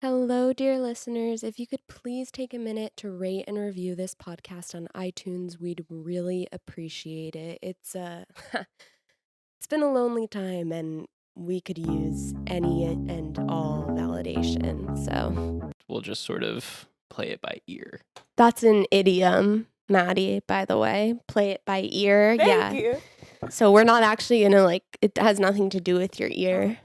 Hello, dear listeners. If you could please take a minute to rate and review this podcast on iTunes, we'd really appreciate it. It's it's been a lonely time and we could use any and all validation. So, We'll just sort of play it by ear. that's an idiom, Maddie, by the way. Play it by ear. Thank you. So, we're not actually going to it has nothing to do with your ear.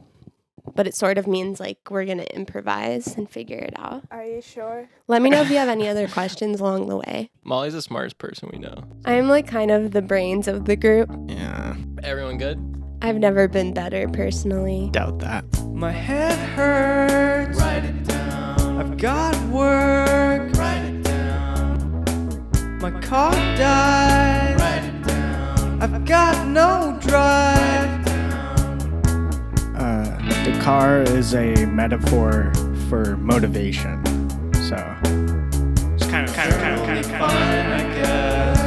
But it sort of means we're going to improvise and figure it out. Are you sure? Let me know if you have any other questions along the way. Mollie's the smartest person we know. I'm kind of the brains of the group. Yeah, Everyone good? I've never been better personally. doubt that. My head hurts. Write it down. I've got work. Write it down. My car died. Write it down. I've got no drive. The car is a metaphor for motivation. So it's kind of Fine, I guess.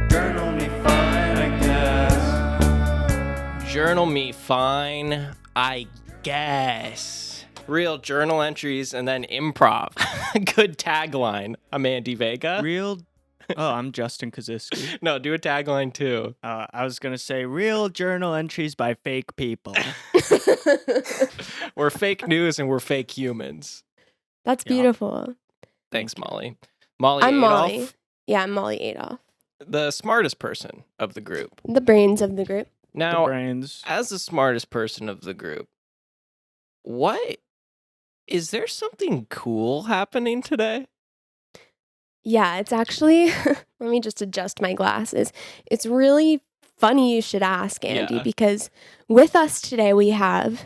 Journal me fine, I guess. Journal me fine, I guess. Real journal entries and then improv. Good tagline. I'm Andy Vega. real. Oh, I'm Justin Kosisky. No, do a tagline too. I was gonna say real journal entries by fake people. We're fake news and we're fake humans. That's Yeah. beautiful. Thanks, Mollie. Mollie I'm Adolf, Mollie. Yeah, I'm Mollie Adolf. the smartest person of the group. The brains of the group. The Now, brains. as the smartest person of the group, is there something cool happening today? Yeah, it's actually, let me just adjust my glasses. It's really funny you should ask, Andy, Yeah. because with us today we have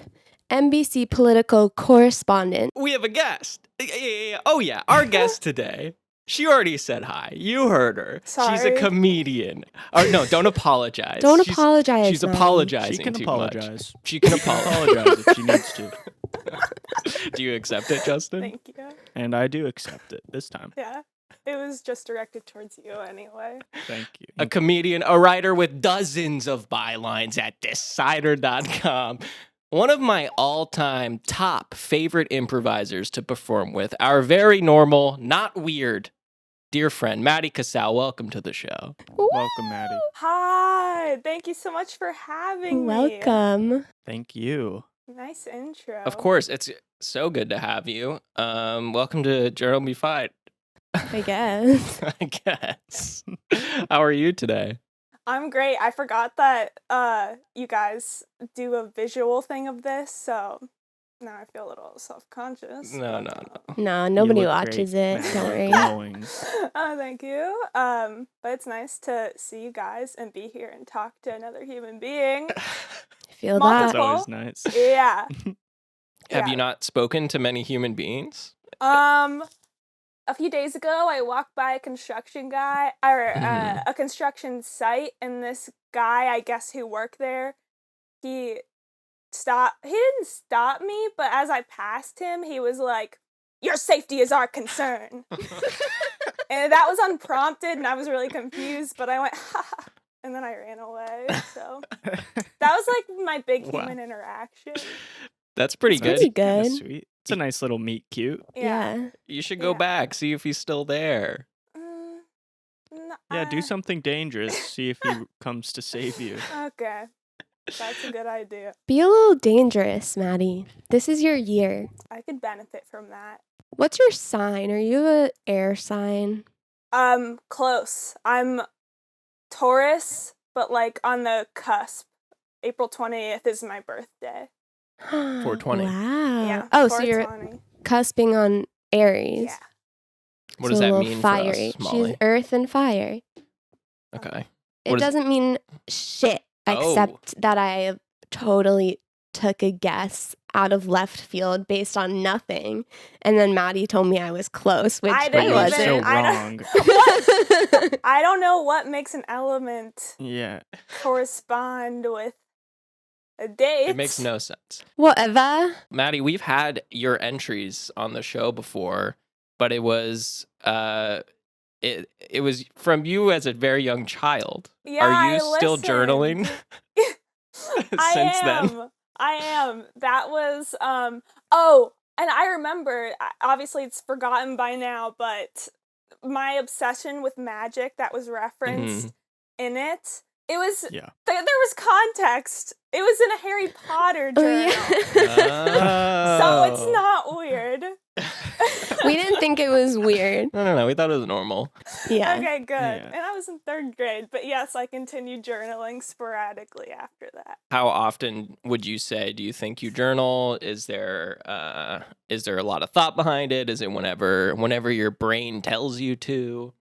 NBC political correspondent. We have a guest. Yeah. Oh, yeah. Our guest today. She already said hi. You heard her. She's a Sorry. comedian. Or no, don't apologize. Don't She's- apologize. She's Maddie. apologizing She can too apologize. much. She can apologize. Apologize if she needs to, Do you accept it, Justin? Thank you. and I do accept it this time. Yeah. It was just directed towards you anyway. Thank you. A comedian, a writer with dozens of bylines at thiscider.com. One of my all-time top favorite improvisers to perform with, our very normal, not weird, dear friend, Maddy Casale. Welcome to the show. Welcome, Maddie. Hi. Thank you so much for having me. Welcome. Thank you. Nice intro. Of course, it's so good to have you. Welcome to Journal Me Fine, I guess. I guess. How are you today? I'm great. I forgot that you guys do a visual thing of this, so now I feel a little self-conscious. No. No, nobody You look watches great, it. man. Don't worry. Glowing. Oh, thank you. But it's nice to see you guys and be here and talk to another human being. I feel That's that. Multiple. always nice. Yeah. Have Yeah. you not spoken to many human beings? A few days ago, I walked by a construction guy or Mhm. a construction site, and this guy, I guess, who worked there, he didn't stop me, but as I passed him, he was like, "Your safety is our concern," and that was unprompted, and I was really confused. But I went, "Ha ha," and then I ran away. So that was like my big Wow. human interaction. That's pretty That's good. Pretty kinda good. sweet. It's a nice little meet cute. Yeah. You should go Yeah. back, see if he's still there. Yeah, do something dangerous. See if he comes to save you. Okay, that's a good idea. Be a little dangerous, Maddie. This is your year. I could benefit from that. What's your sign? Are you a air sign? Close. I'm Taurus, but like on the cusp. April 20th is my birthday. 420. Wow. Yeah. Oh, so you're 420. cusping on Aries. Yeah. What So does a that little mean fiery. for us, Mollie? She's earth and fire. Okay. It What is- doesn't mean shit, Oh. except that I totally took a guess out of left field based on nothing. And then Maddie told me I was close, which I I didn't You're wasn't. so even- I wrong. What? I don't know what makes an element Yeah. correspond with a date. It makes no sense. Whatever. Maddie, we've had your entries on the show before, but it was it was from you as a very young child. Yeah, Are you I still listened. journaling I since then? am. I am. That was oh, and I remember, obviously it's forgotten by now, but my obsession with magic that was referenced in it. It was Yeah. there was context. It was in a Harry Potter journal. So it's not weird. We didn't think it was weird. No. We thought it was normal. Yeah. Okay, good. Yeah. And I was in 3rd grade, but yes, I continued journaling sporadically after that. How often would you say do you think you journal? Is there a lot of thought behind it? Is it whenever your brain tells you to?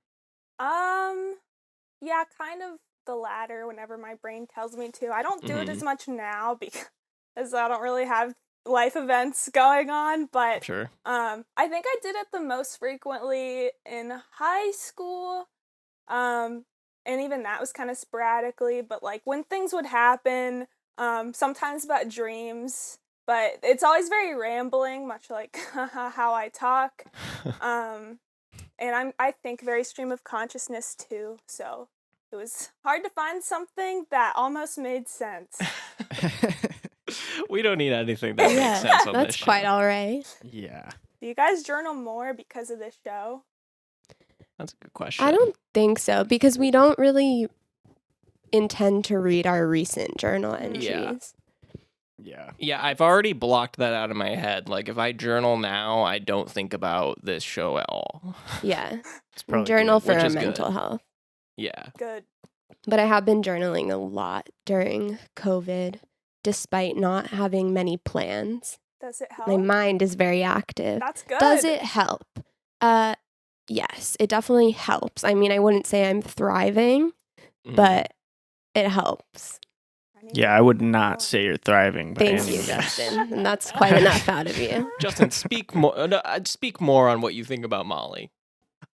Yeah, kind of the latter, whenever my brain tells me to. I don't do it as much now because I don't really have life events going on, but Sure. I think I did it the most frequently in high school. And even that was kind of sporadically, but like when things would happen, sometimes about dreams, but it's always very rambling, much like how I talk. And I think very stream of consciousness too, so it was hard to find something that almost made sense. We don't need anything that makes Yeah, sense on that's this quite show. all right. Yeah. Do you guys journal more because of this show? That's a good question. I don't think so because we don't really intend to read our recent journal entries. Yeah. Yeah, I've already blocked that out of my head. Like, if I journal now, I don't think about this show at all. Yeah. It's probably Journal good. for which our is good. mental health. Yeah. Good. But I have been journaling a lot during COVID, despite not having many plans. Does it help? My mind is very active. That's good. Does it help? Yes, it definitely helps. I mean, I wouldn't say I'm thriving, Mhm. but it helps. Yeah, I would not say you're thriving. By Thank any you, means. Justin. And that's quite enough out of you. Justin, speak more. No, speak more on what you think about Mollie.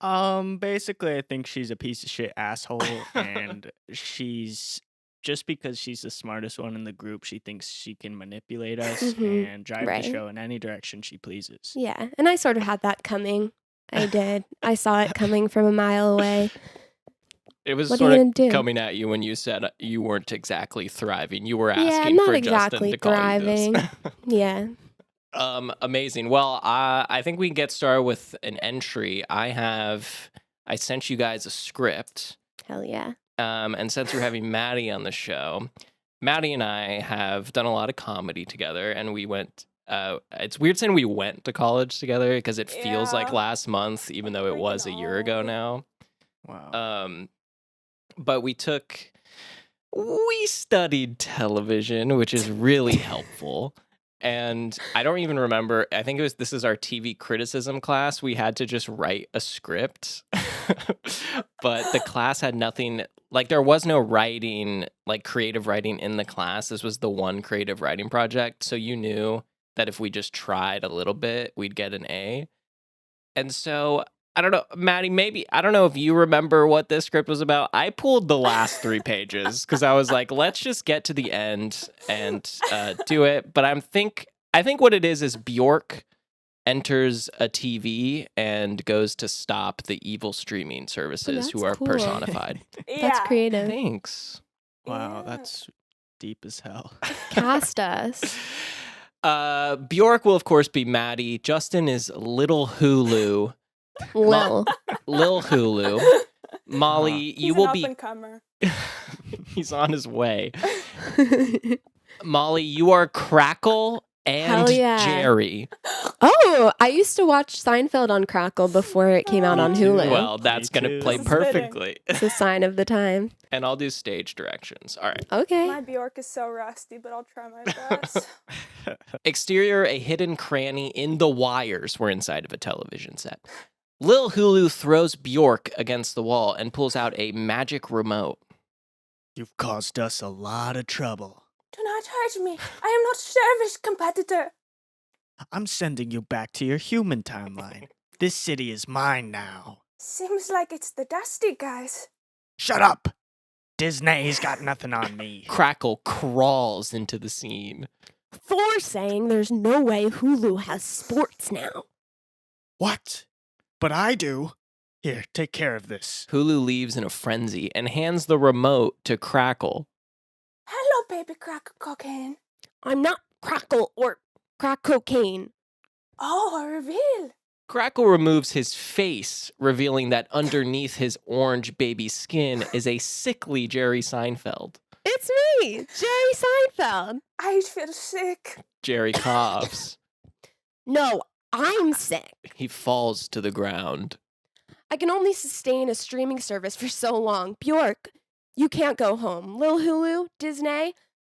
Basically, I think she's a piece of shit asshole, and she's just because she's the smartest one in the group, she thinks she can manipulate us Mhm, and drive right. the show in any direction she pleases. Yeah, and I sort of had that coming. I did. I saw it coming from a mile away. It was What are sort you of gonna do? coming at you when you said you weren't exactly thriving. You were Yeah, asking not for exactly Justin to call thriving. you this. Yeah. Amazing. Well, I think we can get started with an entry. I sent you guys a script. Hell yeah. And since we're having Maddy on the show, Maddy and I have done a lot of comedy together, and we went. It's weird saying we went to college together because it feels like Yeah. last month, even though it was a Freaking year ago old. now. Wow. But we studied television, which is really helpful. And I don't even remember. I think this is our TV criticism class. We had to just write a script, but the class had nothing. Like, there was no writing, like creative writing in the class. This was the one creative writing project. So you knew that if we just tried a little bit, we'd get an A. And so I don't know, Maddy, maybe, I don't know if you remember what this script was about. I pulled the last 3 pages because I was like, let's just get to the end and do it. But I think what it is Bjork enters a TV and goes to stop the evil streaming services who that's are cool. personified. Yeah. That's creative. Thanks. Wow, Yeah. that's deep as hell. Cast us. Bjork will, of course, be Maddy. Justin is Little Hulu. Lil. Lil Hulu. Mollie, He's you an will up be. and comer. He's on his way. Mollie, you are Crackle and Hell yeah. Jerry. Oh, I used to watch Seinfeld on Crackle before it came out on Me too. Hulu. Well, that's Me going to too. play This is fitting. perfectly. It's a sign of the time. And I'll do stage directions. All right. Okay. My Bjork is so rusty, but I'll try my best. Exterior, a hidden cranny in the wires. We're inside of a television set. Lil Hulu throws Bjork against the wall and pulls out a magic remote. You've caused us a lot of trouble. Do not hurt me. I am not service competitor. I'm sending you back to your human timeline. This city is mine now. Seems like it's the Dusty guys. Shut up! Disney's got nothing on me. Crackle crawls into the scene. For saying there's no way Hulu has sports now. What? But I do. Here, take care of this. Hulu leaves in a frenzy and hands the remote to Crackle. Hello, baby crack cocaine. I'm not Crackle or crack cocaine. Oh, a reveal. Crackle removes his face, revealing that underneath his orange baby skin is a sickly Jerry Seinfeld. It's me, Jerry Seinfeld. I feel sick. Jerry coughs. No, I'm sick. He falls to the ground. I can only sustain a streaming service for so long. Bjork, you can't go home. Lil Hulu, Disney,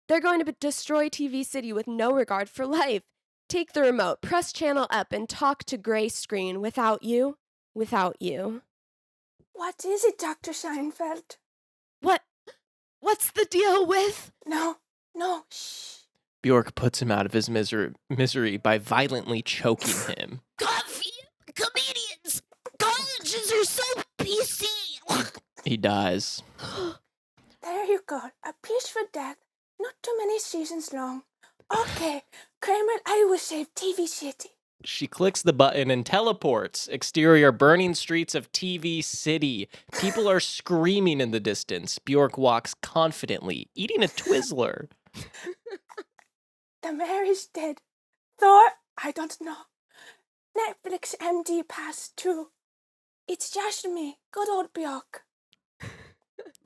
they're going to destroy TV City with no regard for life. Take the remote, press channel up, and talk to gray screen without you. Without you. What is it, Dr. Seinfeld? What's the deal with? No, shh. Bjork puts him out of his misery by violently choking him. Coffee! Comedians! Colleges are so PC! He dies. There you go. A peaceful death. Not too many seasons long. Okay, Kramer, I will save TV City. She clicks the button and teleports. Exterior burning streets of TV City. People are screaming in the distance. Bjork walks confidently, eating a Twizzler. The mayor is dead. Thor, I don't know. Netflix MD Pass 2. It's just me, good old Bjork.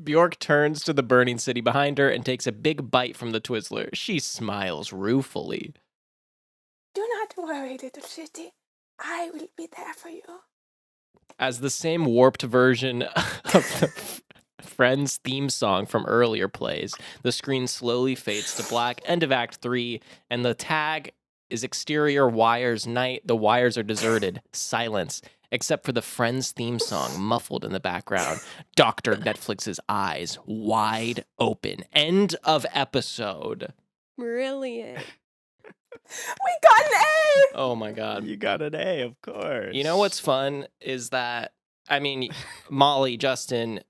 Bjork turns to the burning city behind her and takes a big bite from the Twizzler. She smiles ruefully. Do not worry, little city. I will be there for you. As the same warped version of the Friends theme song from earlier plays, the screen slowly fades to black. End of Act 3, and the tag is exterior wires night. The wires are deserted. Silence. Except for the Friends theme song muffled in the background. Dr. Netflix's eyes wide open. End of episode. Brilliant. We got an A! Oh my God. You got an A, of course. You know what's fun is that, I mean, Molly, Justin,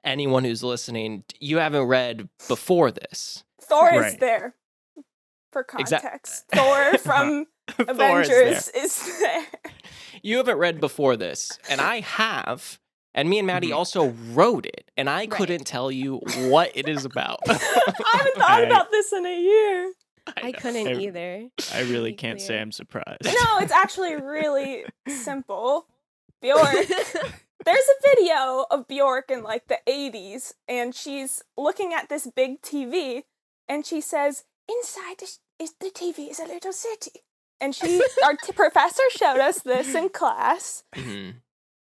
anyone who's listening, you haven't read before this. Thor is Right. there. For Exact- context. Thor from Thor is Avengers there. is there. You haven't read before this, and I have. And me and Maddie also wrote it, and I couldn't tell you what it is about. I haven't thought about this in a year. I couldn't I- either. I really Be can't clear. say I'm surprised. No, it's actually really simple. Bjork. There's a video of Bjork in like the 80s, and she's looking at this big TV, and she says, inside the TV is a little city. And our professor showed us this in class. Mhm.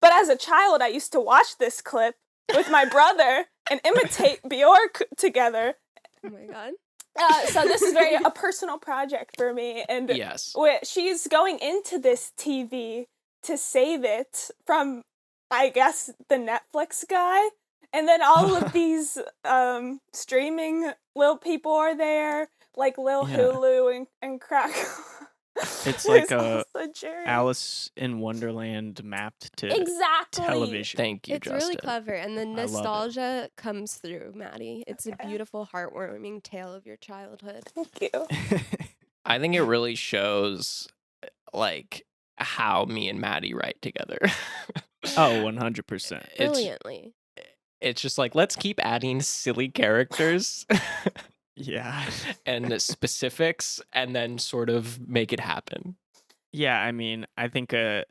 But as a child, I used to watch this clip with my brother and imitate Bjork together. Oh my God. So this is a personal project for me. And Yes. she's going into this TV to save it from, I guess, the Netflix guy. And then all of these streaming Lil people are there, like Lil Yeah. Hulu and Crackle. It's like There's also Jerry. Alice in Wonderland mapped to Exactly. television. Thank you, It's Justin. really clever, and the love it. nostalgia comes through, Maddie. It's Okay. a beautiful, heartwarming tale of your childhood. Thank you. I think it really shows, like, how me and Maddie write together. Oh, 100%. Brilliantly. It's just like, let's keep adding silly characters Yeah. and specifics and then sort of make it happen. Yeah, I mean, I think a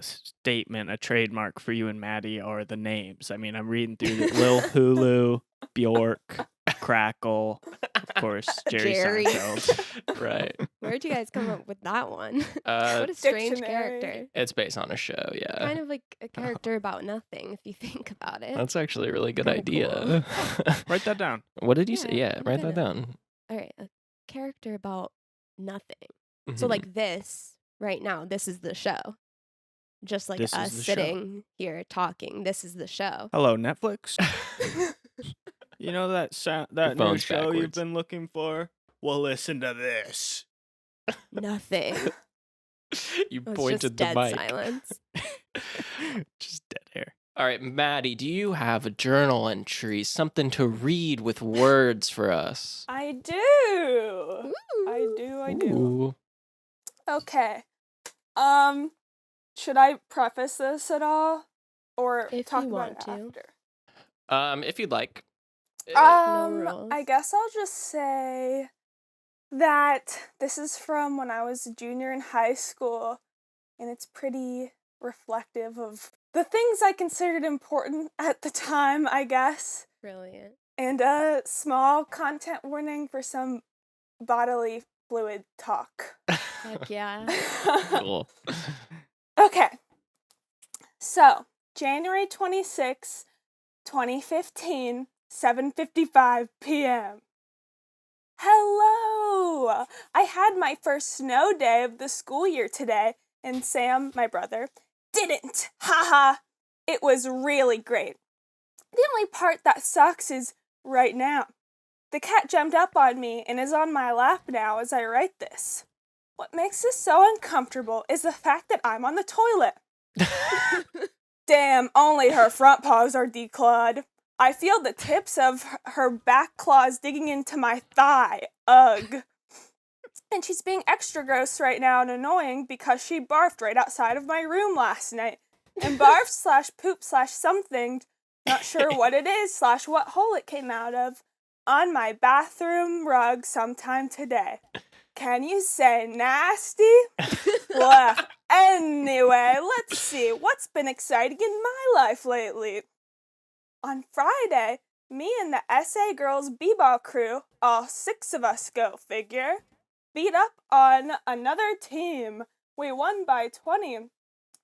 statement, a trademark for you and Maddie are the names. I mean, I'm reading through Lil Hulu, Bjork, Crackle, of course, Jerry. Seinfeld. Right. Where'd you guys come up with that one? Uh, What a strange Dictionary. character. it's based on a show, yeah. Kind of like a character about nothing, if you think about it. That's actually a really good Kinda idea. Write that down. What did you say? Yeah, Yeah, I'm write that gonna- down. All right, a character about nothing. So Mhm. like this right now, this is the show. Just like This is us the show. sitting here talking, this is the show. Hello, Netflix. You know that that new phone's show you've backwards. been looking for? Well, listen to this. Nothing. You It's pointed just the dead mic. silence. Just dead air. All right, Maddie, do you have a journal entry, something to read with words for us? I do. I do. Ooh. Okay. Should I preface this at all? Or If talk you about want it to. after? If you'd like. rules. I guess I'll just say that this is from when I was a junior in high school, and it's pretty reflective of the things I considered important at the time, I guess. Brilliant. And a small content warning for some bodily fluid talk. Heck yeah. Cool. Okay. So, January 26, 2015, 7:55 p.m. Hello! I had my first snow day of the school year today, and Sam, my brother, didn't. Haha! It was really great. The only part that sucks is right now. The cat jumped up on me and is on my lap now as I write this. What makes this so uncomfortable is the fact that I'm on the toilet. Damn, only her front paws are declawed. I feel the tips of her back claws digging into my thigh. Ugh. And she's being extra gross right now and annoying because she barfed right outside of my room last night. And barfed/poop/something, not sure what it is / what hole it came out of, on my bathroom rug sometime today. Can you say nasty? Well, anyway, let's see what's been exciting in my life lately. On Friday, me and the SA Girls b-ball crew, all 6 of us go figure, beat up on another team. We won by 20.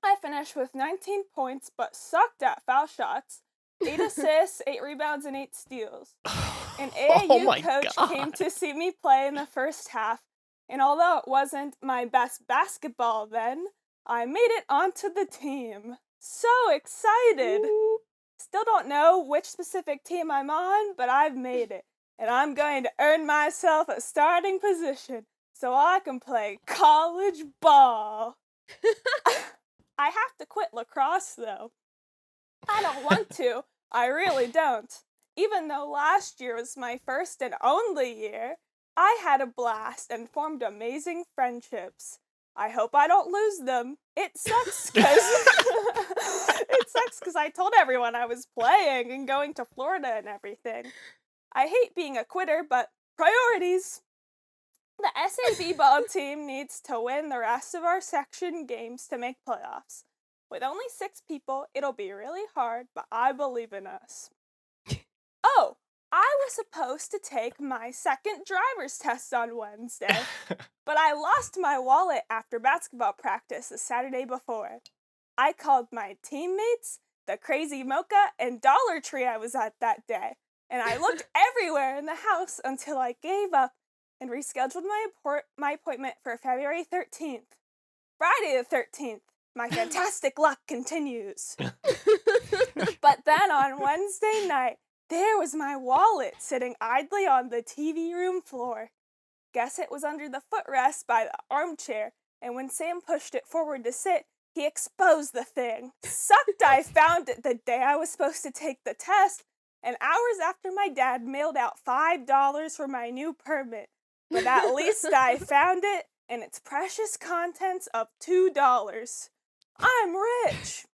I finished with 19 points but sucked at foul shots. 8 assists, 8 rebounds, and 8 steals. An AAU coach came to see me play in the first half, and although it wasn't my best basketball then, I made it onto the team. So excited! Ooh. Still don't know which specific team I'm on, but I've made it, and I'm going to earn myself a starting position so I can play college ball. I have to quit lacrosse, though. I don't want to. I really don't. Even though last year was my first and only year, I had a blast and formed amazing friendships. I hope I don't lose them. It sucks because I told everyone I was playing and going to Florida and everything. I hate being a quitter, but priorities. The SAB ball team needs to win the rest of our section games to make playoffs. With only 6 people, it'll be really hard, but I believe in us. Oh, I was supposed to take my second driver's test on Wednesday, but I lost my wallet after basketball practice the Saturday before. I called my teammates, the Crazy Mocha, and Dollar Tree I was at that day, and I looked everywhere in the house until I gave up and rescheduled my appointment for February 13th. Friday the 13th, my fantastic luck continues. But then on Wednesday night, there was my wallet sitting idly on the TV room floor. Guess it was under the footrest by the armchair, and when Sam pushed it forward to sit, he exposed the thing. Sucked I found it the day I was supposed to take the test, and hours after my dad mailed out $5 for my new permit. But at least I found it, and its precious contents of $2. I'm rich!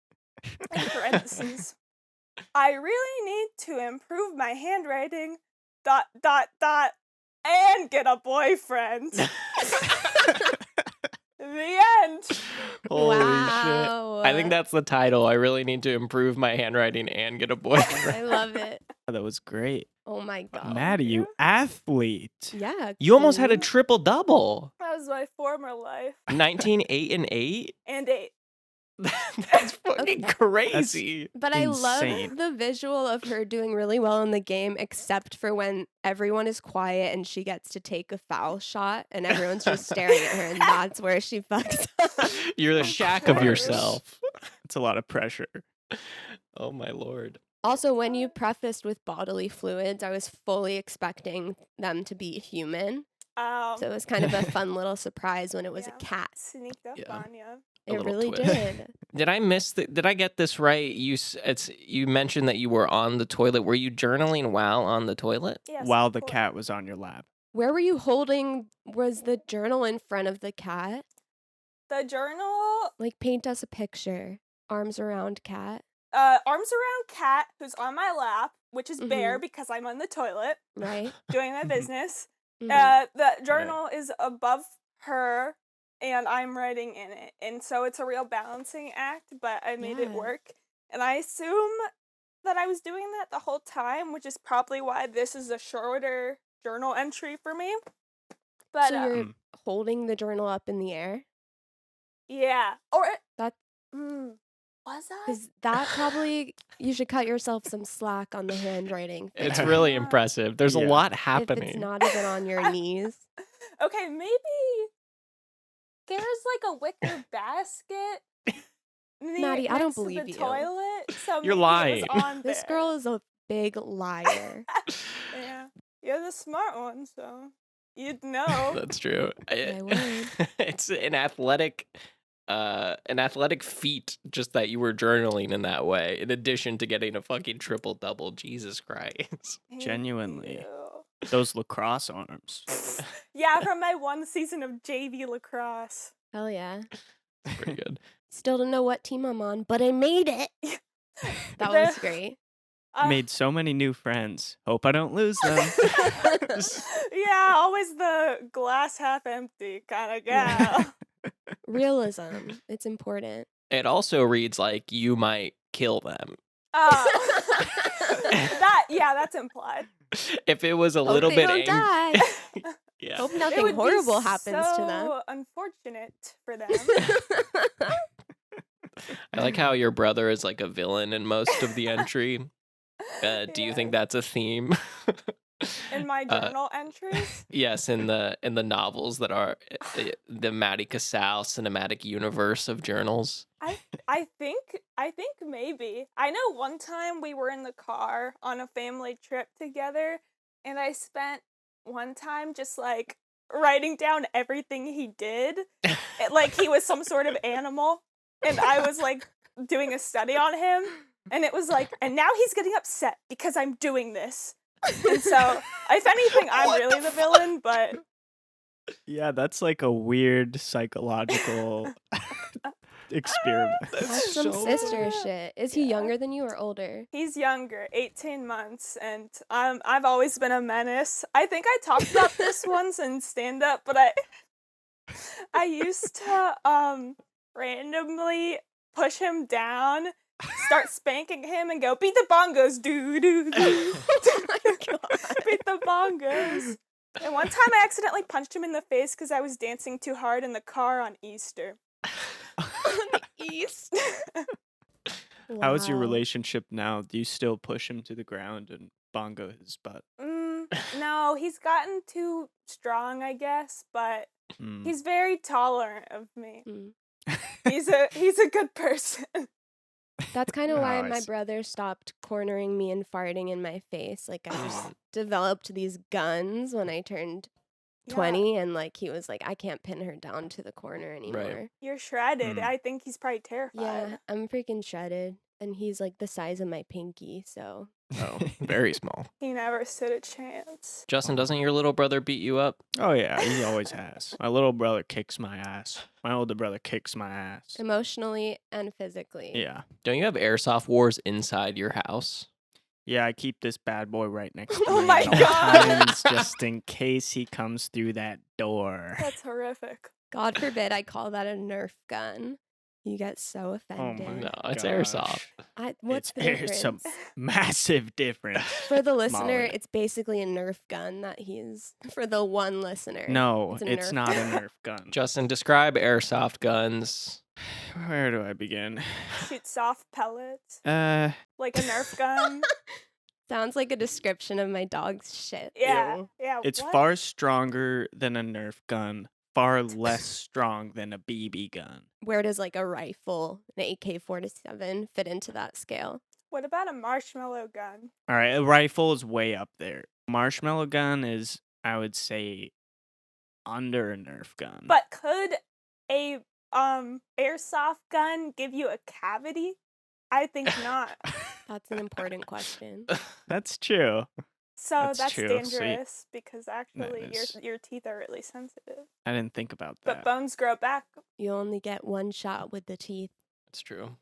In parentheses. I really need to improve my handwriting, ... and get a boyfriend. The end. Holy Wow. shit. I think that's the title. I really need to improve my handwriting and get a boyfriend. I love it. That was great. Oh my god. Maddie, you athlete. Yeah. You almost had a cool. triple-double. That was my former life. 19, 8, and 8? And 8. That's fucking crazy. But I love insane. the visual of her doing really well in the game, except for when everyone is quiet and she gets to take a foul shot and everyone's just staring at her, and that's where she fucks up. You're the shack of yourself. It's a lot of pressure. Oh my lord. Also, when you prefaced with bodily fluids, I was fully expecting them to be human. So it was kind of a fun little surprise when it was a cat. Sneaked up Yeah. on you. A It little really twist. did. Did I miss did I get this right? You mentioned that you were on the toilet. Were you journaling while on the toilet? Yes, While of the course. cat was on your lap. Where were you holding? Was the journal in front of the cat? The journal, Like, paint us a picture. Arms around cat, arms around cat who's on my lap, which is bare Mhm. because I'm on the toilet right? doing my business. The journal is above her, and I'm writing in it, and so it's a real balancing act, but I made it Yeah. work, and I assume that I was doing that the whole time, which is probably why this is a shorter journal entry for me. But So you're holding the journal up in the air? yeah, or That was I? because that probably you should cut yourself some slack on the handwriting. It's thing. really Yeah. impressive. There's a Yeah. lot If happening. it's not even on your knees. Okay, maybe there's like a wicker basket. Maddie, I don't next to believe the you. toilet, so You're maybe lying. It was on This there. girl is a big liar. Yeah, you're the smart one, so you'd know. That's true. I would. It's an athletic feat just that you were journaling in that way, in addition to getting a fucking triple double. Jesus Christ. Thank Genuinely. you. Those lacrosse arms. Yeah, from my one season of JV lacrosse. Hell yeah. Pretty good. Still don't know what team I'm on, but I made it. That The- was great. Made so many new friends. Hope I don't lose them. Yeah, always the glass half empty kind of gal. Realism. It's important. It also reads like you might kill them. That's implied. If it was a Hope little they bit don't die. Yeah. Hope It nothing would be horrible happens to so unfortunate for them. them. I like how your brother is like a villain in most of the entry. Do you think that's a theme? In my journal entries? Yes, in the novels that are the Maddy Casale cinematic universe of journals. I think maybe. I know one time we were in the car on a family trip together, and I spent one time just like writing down everything he did. Like he was some sort of animal, and I was like doing a study on him, and it was like, and now he's getting upset because I'm doing this. And so, if anything, I'm really the villain, but Yeah, that's like a weird psychological experiment. That's some sister shit. Is he younger than you or older? he's younger, 18 months, and I've always been a menace. I think I talked about this once in stand-up, but I used to randomly push him down, start spanking him, and go, beat the bongos, doo doo doo. Beat the bongos. And one time I accidentally punched him in the face because I was dancing too hard in the car on Easter. East. How is your Wow. relationship now? Do you still push him to the ground and bongo his butt? No, he's gotten too strong, I guess, but Mm. he's very tolerant of me. Mm. He's a good person. That's kind of why Oh, I my see. brother stopped cornering me and farting in my face. Like, I just developed these guns when I turned 20, and like he was like, I can't pin her down to the corner anymore. You're shredded. Mm. I think he's probably terrified. Yeah, I'm freaking shredded, and he's like the size of my pinky, so Oh, very small. He never stood a chance. Justin, doesn't your little brother beat you up? Oh yeah, he always has. My little brother kicks my ass. My older brother kicks my ass. emotionally and physically. Yeah. Don't you have airsoft wars inside your house? Yeah, I keep this bad boy right next to Oh me my at all God. times, just in case he comes through that door. That's horrific. God forbid I call that a Nerf gun. You get so Oh offended. my No, it's gosh. airsoft. What's the There's difference? some massive difference. For the listener, Mollie. it's basically a Nerf gun that he's for the one listener. No, It's a it's Nerf not a gun. Nerf gun. Justin, describe airsoft guns. Where do I begin? Shoot soft pellets Uh, like a Nerf gun. Sounds like a description of my dog's shit. Yeah, Ew. yeah. it's what? far stronger than a Nerf gun, far less strong than a BB gun. Where does like a rifle, an AK-47, fit into that scale? What about a marshmallow gun? All right, a rifle is way up there. Marshmallow gun is, I would say, under a Nerf gun. But could a airsoft gun give you a cavity? I think not. That's an important question. That's true. So That's that's true. So dangerous because actually is- your teeth are really sensitive. I didn't think about But that. bones grow back. You only get one shot with the teeth. That's true.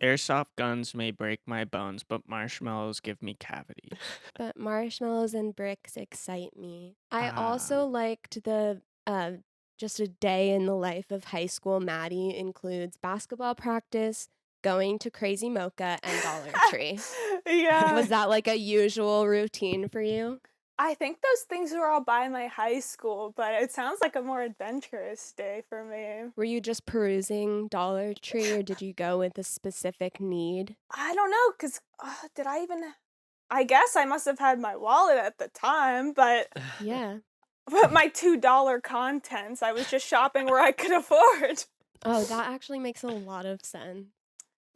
Airsoft guns may break my bones, but marshmallows give me cavities. But marshmallows and bricks excite me. I Ah. also liked the just a day in the life of high school Maddie includes basketball practice, going to Crazy Mocha, and Dollar Tree. Yeah. Was that like a usual routine for you? I think those things were all by my high school, but it sounds like a more adventurous day for me. Were you just perusing Dollar Tree or did you go with a specific need? I don't know, because did I even... I guess I must have had my wallet at the time, but Yeah. my $2 contents, I was just shopping where I could afford. Oh, that actually makes a lot of sense.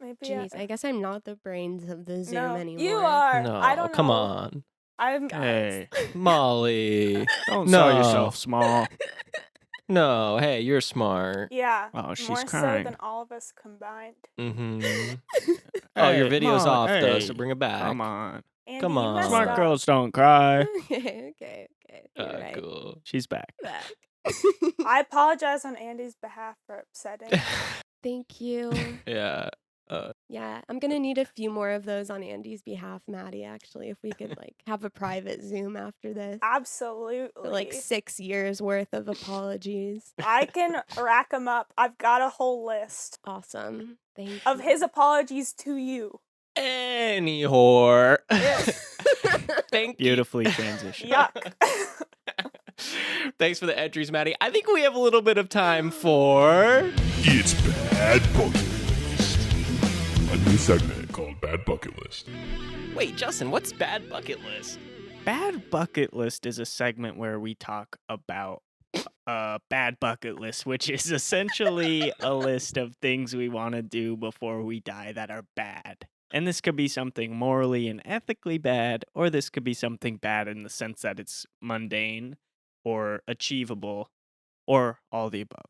Maybe Jeez, I guess I'm not the brains of the Zoom no, anymore. you are. No, I don't know. come on. I'm Hey, Molly. don't No. sell yourself small. No, hey, you're smart. Yeah. Oh, she's more crying. so than all of us combined. Mm-hmm. Oh, your Hey, video's Mom, off, though, hey, so bring it back. Come on. Andy, Come you on. messed Smart up. girls don't cry. okay. You're right. Cool. She's back. Back. I apologize on Andy's behalf for upsetting. Thank you. Yeah. Yeah, I'm gonna need a few more of those on Andy's behalf, Maddie, actually, if we could like have a private Zoom after this. Absolutely. For, like 6 years worth of apologies. I can rack them up. I've got a whole list Awesome. Thank of you. his apologies to you. Any whore. Thank you. Beautifully transitioned. Yuck. Thanks for the entries, Maddie. I think we have a little bit of time for... It's Bad Bucket List. A new segment called Bad Bucket List. Wait, Justin, what's Bad Bucket List? Bad Bucket List is a segment where we talk about bad bucket list, which is essentially a list of things we want to do before we die that are bad. And this could be something morally and ethically bad, or this could be something bad in the sense that it's mundane or achievable, or all the above.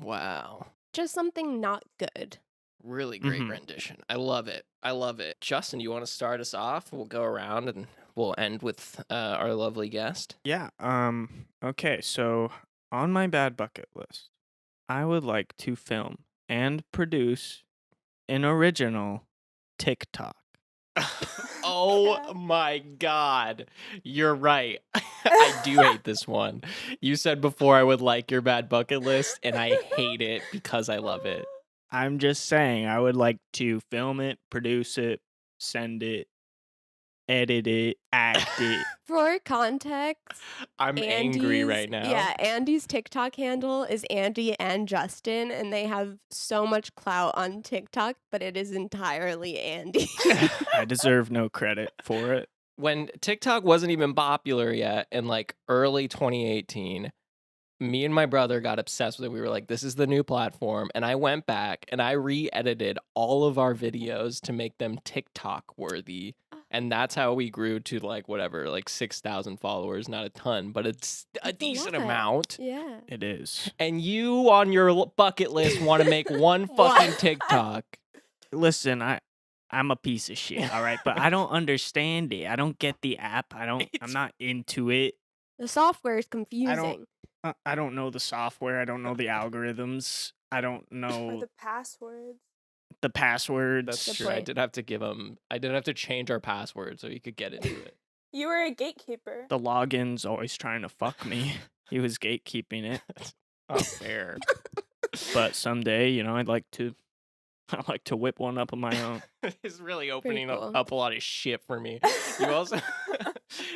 Wow. Just something not good. Really great Mhm. rendition. I love it. I love it. Justin, you want to start us off? We'll go around and we'll end with our lovely guest. Yeah, okay, so on my bad bucket list, I would like to film and produce an original TikTok. Oh my God. You're right. I do hate this one. You said before I would like your bad bucket list, and I hate it because I love it. I'm just saying, I would like to film it, produce it, send it, edit it, act it. For context, I'm angry Andy's- right now. Yeah, Andy's TikTok handle is Andy and Justin, and they have so much clout on TikTok, but it is entirely Andy. I deserve no credit for it. When TikTok wasn't even popular yet in like early 2018, me and my brother got obsessed with it. We were like, this is the new platform. And I went back and I re-edited all of our videos to make them TikTok worthy. And that's how we grew to like whatever, like 6,000 followers. Not a ton, but it's a That's a decent lot. amount. Yeah. It is. And you on your bucket list want to make one fucking TikTok. Listen, I'm a piece of shit, all right? But I don't understand it. I don't get the app. I'm not into it. The software is confusing. I don't know the software. I don't know the algorithms. I don't Or know the passwords. the passwords. That's Good true. I point. did have to give him, I did have to change our password so he could get into it. You were a gatekeeper. The login's always trying to fuck me. He was gatekeeping it. Not fair. But someday, I'd like to whip one up on my own. It's really opening cool. up a lot of shit for me. You also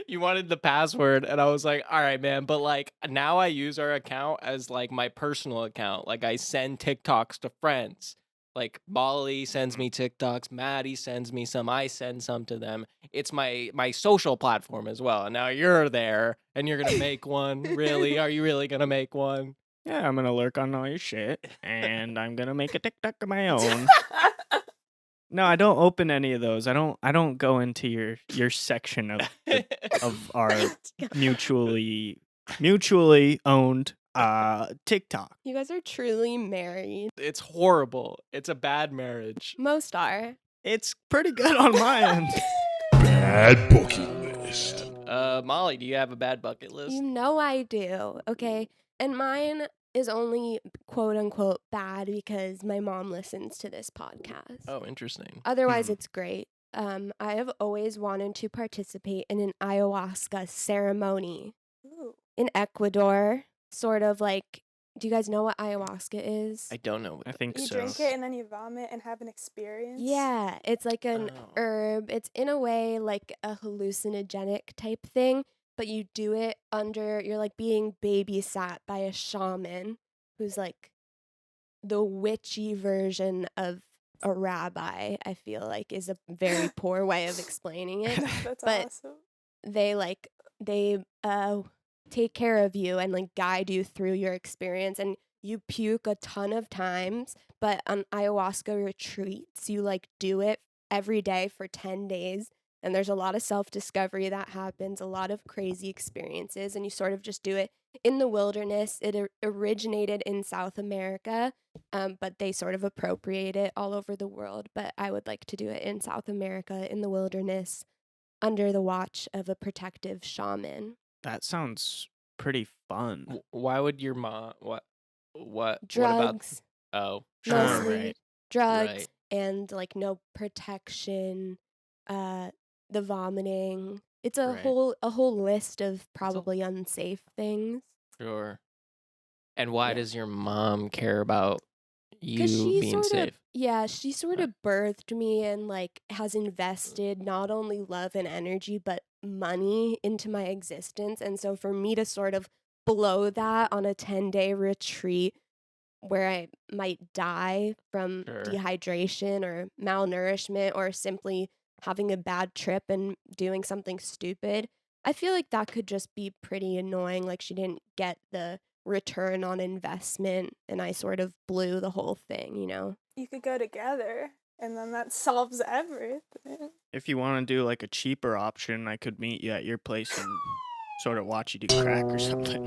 you wanted the password, and I was like, all right, man, but like now I use our account as like my personal account. Like I send TikToks to friends. Like Molly sends me TikToks, Maddie sends me some, I send some to them. It's my social platform as well. And now you're there and you're gonna make one. Really? Are you really gonna make one? Yeah, I'm gonna lurk on all your shit, and I'm gonna make a TikTok of my own. No, I don't open any of those. I don't go into your section of our mutually owned TikTok. You guys are truly married. It's horrible. It's a bad marriage. Most are. It's pretty good on my end. Bad Bucket List. Molly, do you have a bad bucket list? You know I do. Okay. And mine, is only quote unquote bad because my mom listens to this podcast. Oh, interesting. Otherwise, it's great. I have always wanted to participate in an ayahuasca ceremony Ooh. in Ecuador. Sort of like, do you guys know what ayahuasca is? I don't know what I that think You is. so. drink it and then you vomit and have an experience. Yeah, it's like an Oh. herb. It's in a way like a hallucinogenic type thing, but you do it under, you're like being babysat by a shaman who's like the witchy version of a rabbi, I feel like is a very poor way of explaining it. That's But awesome. they take care of you and like guide you through your experience, and you puke a ton of times, but on ayahuasca retreats you like do it every day for 10 days, and there's a lot of self-discovery that happens, a lot of crazy experiences, and you sort of just do it in the wilderness. It originated in South America, but they sort of appropriate it all over the world, but I would like to do it in South America in the wilderness under the watch of a protective shaman. That sounds pretty fun. Why would your mom? What? What about? Drugs, Oh, Sure, mostly right. drugs, Right. and like no protection, the vomiting. It's a Right. whole list of probably unsafe things. Sure. And why Yeah. does your mom care about Because you being safe? she sort of birthed me and like has invested not only love and energy but money into my existence, and so for me to sort of blow that on a 10-day retreat where I might die from Sure. dehydration or malnourishment or simply having a bad trip and doing something stupid, I feel like that could just be pretty annoying. Like she didn't get the return on investment and I sort of blew the whole thing, you know? You could go together and then that solves everything. If you want to do like a cheaper option, I could meet you at your place and sort of watch you do crack or something.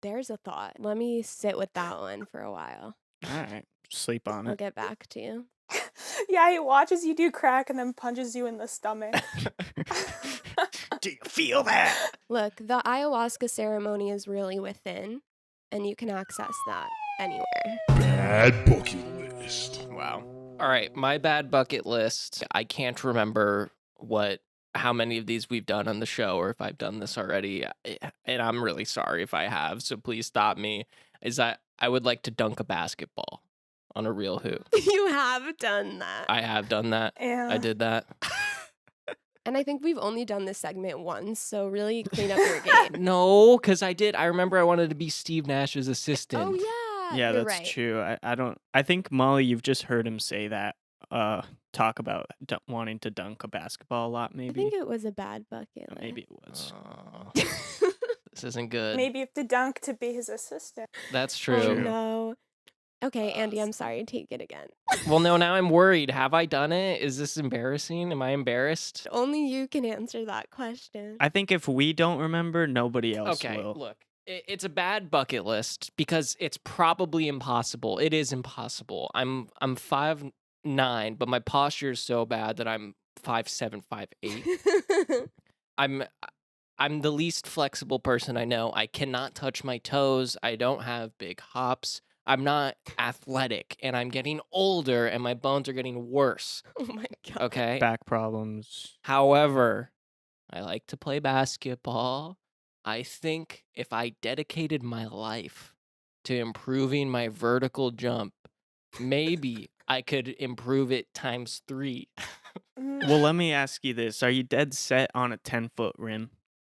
There's a thought. Let me sit with that one for a while. All right, sleep on I'll it. get back to you. Yeah, he watches you do crack and then punches you in the stomach. Do you feel that? Look, the ayahuasca ceremony is really within, and you can access that anywhere. Bad bucket list. Wow. All right, my bad bucket list. I can't remember how many of these we've done on the show or if I've done this already, and I'm really sorry if I have, so please stop me. Is that I would like to dunk a basketball on a real hoop. You have done that. I have done that. Yeah. I did that. And I think we've only done this segment once, so really clean up your game. No, because I remember I wanted to be Steve Nash's assistant. Oh, yeah. Yeah, you're that's right. true. I don't. I think Molly, you've just heard him say that. Talk about wanting to dunk a basketball a lot. I Maybe. think it was a bad bucket list. Maybe it was. Oh, this isn't good. Maybe you have to dunk to be his assistant. That's Oh, true. no. Okay, Andy, I'm sorry. Take it again. Well, no, now I'm worried. Have I done it? Is this embarrassing? Am I embarrassed? Only you can answer that question. I think if we don't remember, nobody else Okay, will. look, it's a bad bucket list because it's probably impossible. It is impossible. I'm 5'9", but my posture is so bad that I'm 5'7", 5'8". I'm the least flexible person I know. I cannot touch my toes. I don't have big hops. I'm not athletic, and I'm getting older, and my bones are getting worse. Oh, my God. Okay? Back problems. However, I like to play basketball. I think if I dedicated my life to improving my vertical jump, maybe I could improve it times 3. Well, let me ask you this: are you dead set on a 10-foot rim?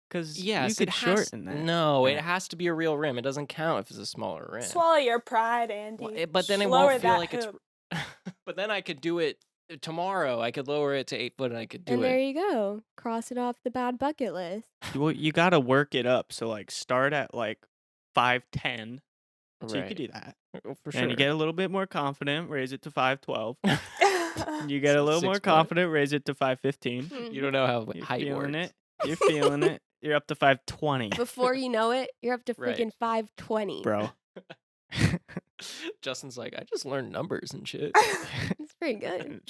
Because Yes, you could it has. shorten that. No, it Yeah. has to be a real rim. It doesn't count if it's a smaller rim. Swallow your pride, Andy. Well, but then it Lower won't feel that like hoop. it's. But then I could do it tomorrow. I could lower it to 8 foot, and I could do And it. there you go. Cross it off the bad bucket list. Well, you got to work it up. So, like, start at like 5'10". So you Right. could do that. Oh, for sure. And you get a little bit more confident, raise it to 5'12". You get a little more 6 foot. confident, raise it to 5'15". You don't know how You're height feeling works. it. You're feeling it. You're up to 5'20", Before you know it, you're up to Right. freaking 520. bro. Justin's like, I just learned numbers and shit. It's pretty good.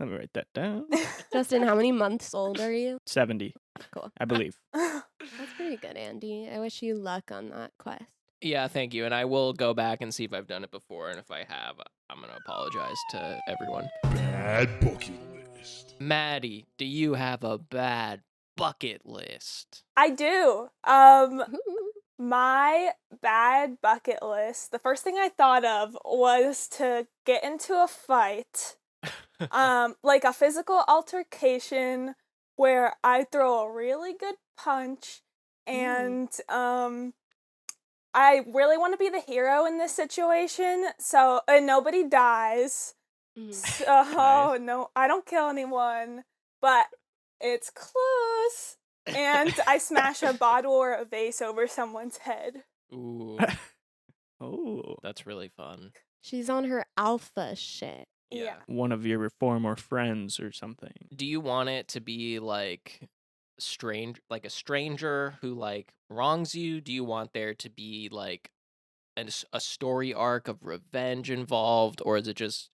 Let me write that down. Justin, how many months old are you? 70, Cool. I believe. That's pretty good, Andy. I wish you luck on that quest. Yeah, thank you. And I will go back and see if I've done it before. And if I have, I'm going to apologize to everyone. Bad bucket list. Maddie, do you have a bad bucket list? I do. My bad bucket list, the first thing I thought of was to get into a fight, like a physical altercation where I throw a really good punch and I really want to be the hero in this situation, and nobody dies. So, Nice. no, I don't kill anyone, but it's close. And I smash a bottle or a vase over someone's head. Ooh, Oh. that's really fun. She's on her alpha shit. Yeah. One of your former friends or something. Do you want it to be like a stranger who like wrongs you? Do you want there to be like a story arc of revenge involved, or is it just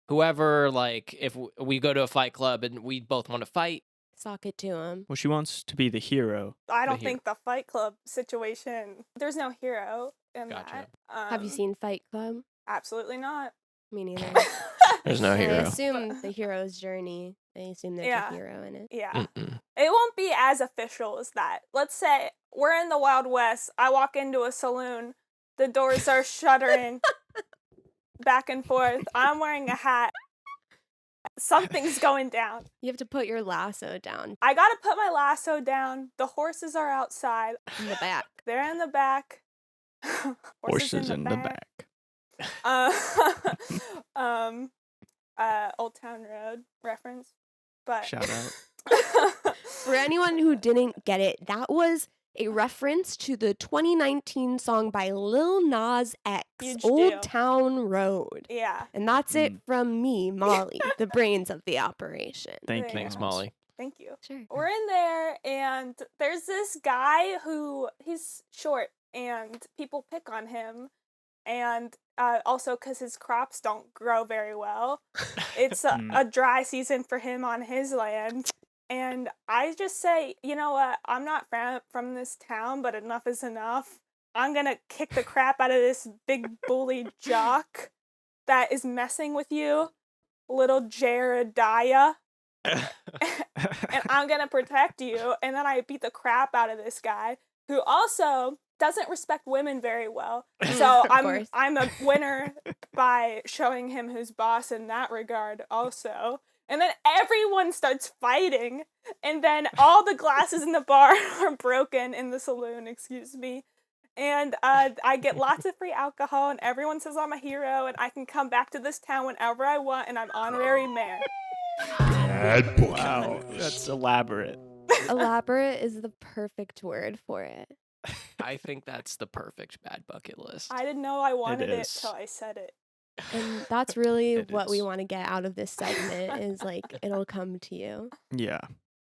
whoever, like if we go to a fight club and we both want to fight? Sock it to him. Well, she wants to be the hero. I don't hero. think the Fight Club situation, there's no hero in Gotcha. that. Have you seen Fight Club? Absolutely not. Me neither. There's no I hero. assume the hero's journey. I assume there's Yeah. a hero in it. Yeah. Mm-mm. It won't be as official as that. Let's say we're in the Wild West. I walk into a saloon. The doors are shuddering back and forth. I'm wearing a hat. Something's going down. You have to put your lasso down I gotta put my lasso down. The horses are outside. in the back. They're in the back. Horses in the back. Old Town Road reference. But Shout out. For anyone who didn't get it, that was a reference to the 2019 song by Lil Nas X, Huge Old deal. Town Road. Yeah. And that's it from me, Molly, the brains of the operation. Thank you. Thanks, Moms. Molly. Thank you. Sure. We're in there, and there's this guy who he's short, and people pick on him, and also because his crops don't grow very well. It's a dry season for him on his land, and I just say, you know what? I'm not from this town, but enough is enough. I'm gonna kick the crap out of this big bully jock that is messing with you, little Jerediah. And I'm gonna protect you. And then I beat the crap out of this guy who also doesn't respect women very well. So course. I'm a winner by showing him who's boss in that regard also. And then everyone starts fighting, and then all the glasses in the bar are broken in the saloon, excuse me. And I get lots of free alcohol, and everyone says I'm a hero, and I can come back to this town whenever I want, and I'm honorary mayor. Bad bucket Wow, list. that's elaborate. Elaborate is the perfect word for it. I think that's the perfect bad bucket list. I didn't know I wanted it is. till I said it. And that's really It what we is. want to get out of this segment is like it'll come to you. Yeah.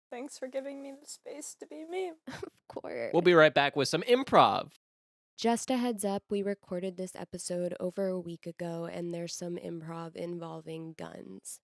Thanks for giving me the space to be me. Of course. We'll be right back with some improv. Just a heads up, we recorded this episode over a week ago and there's some improv involving guns.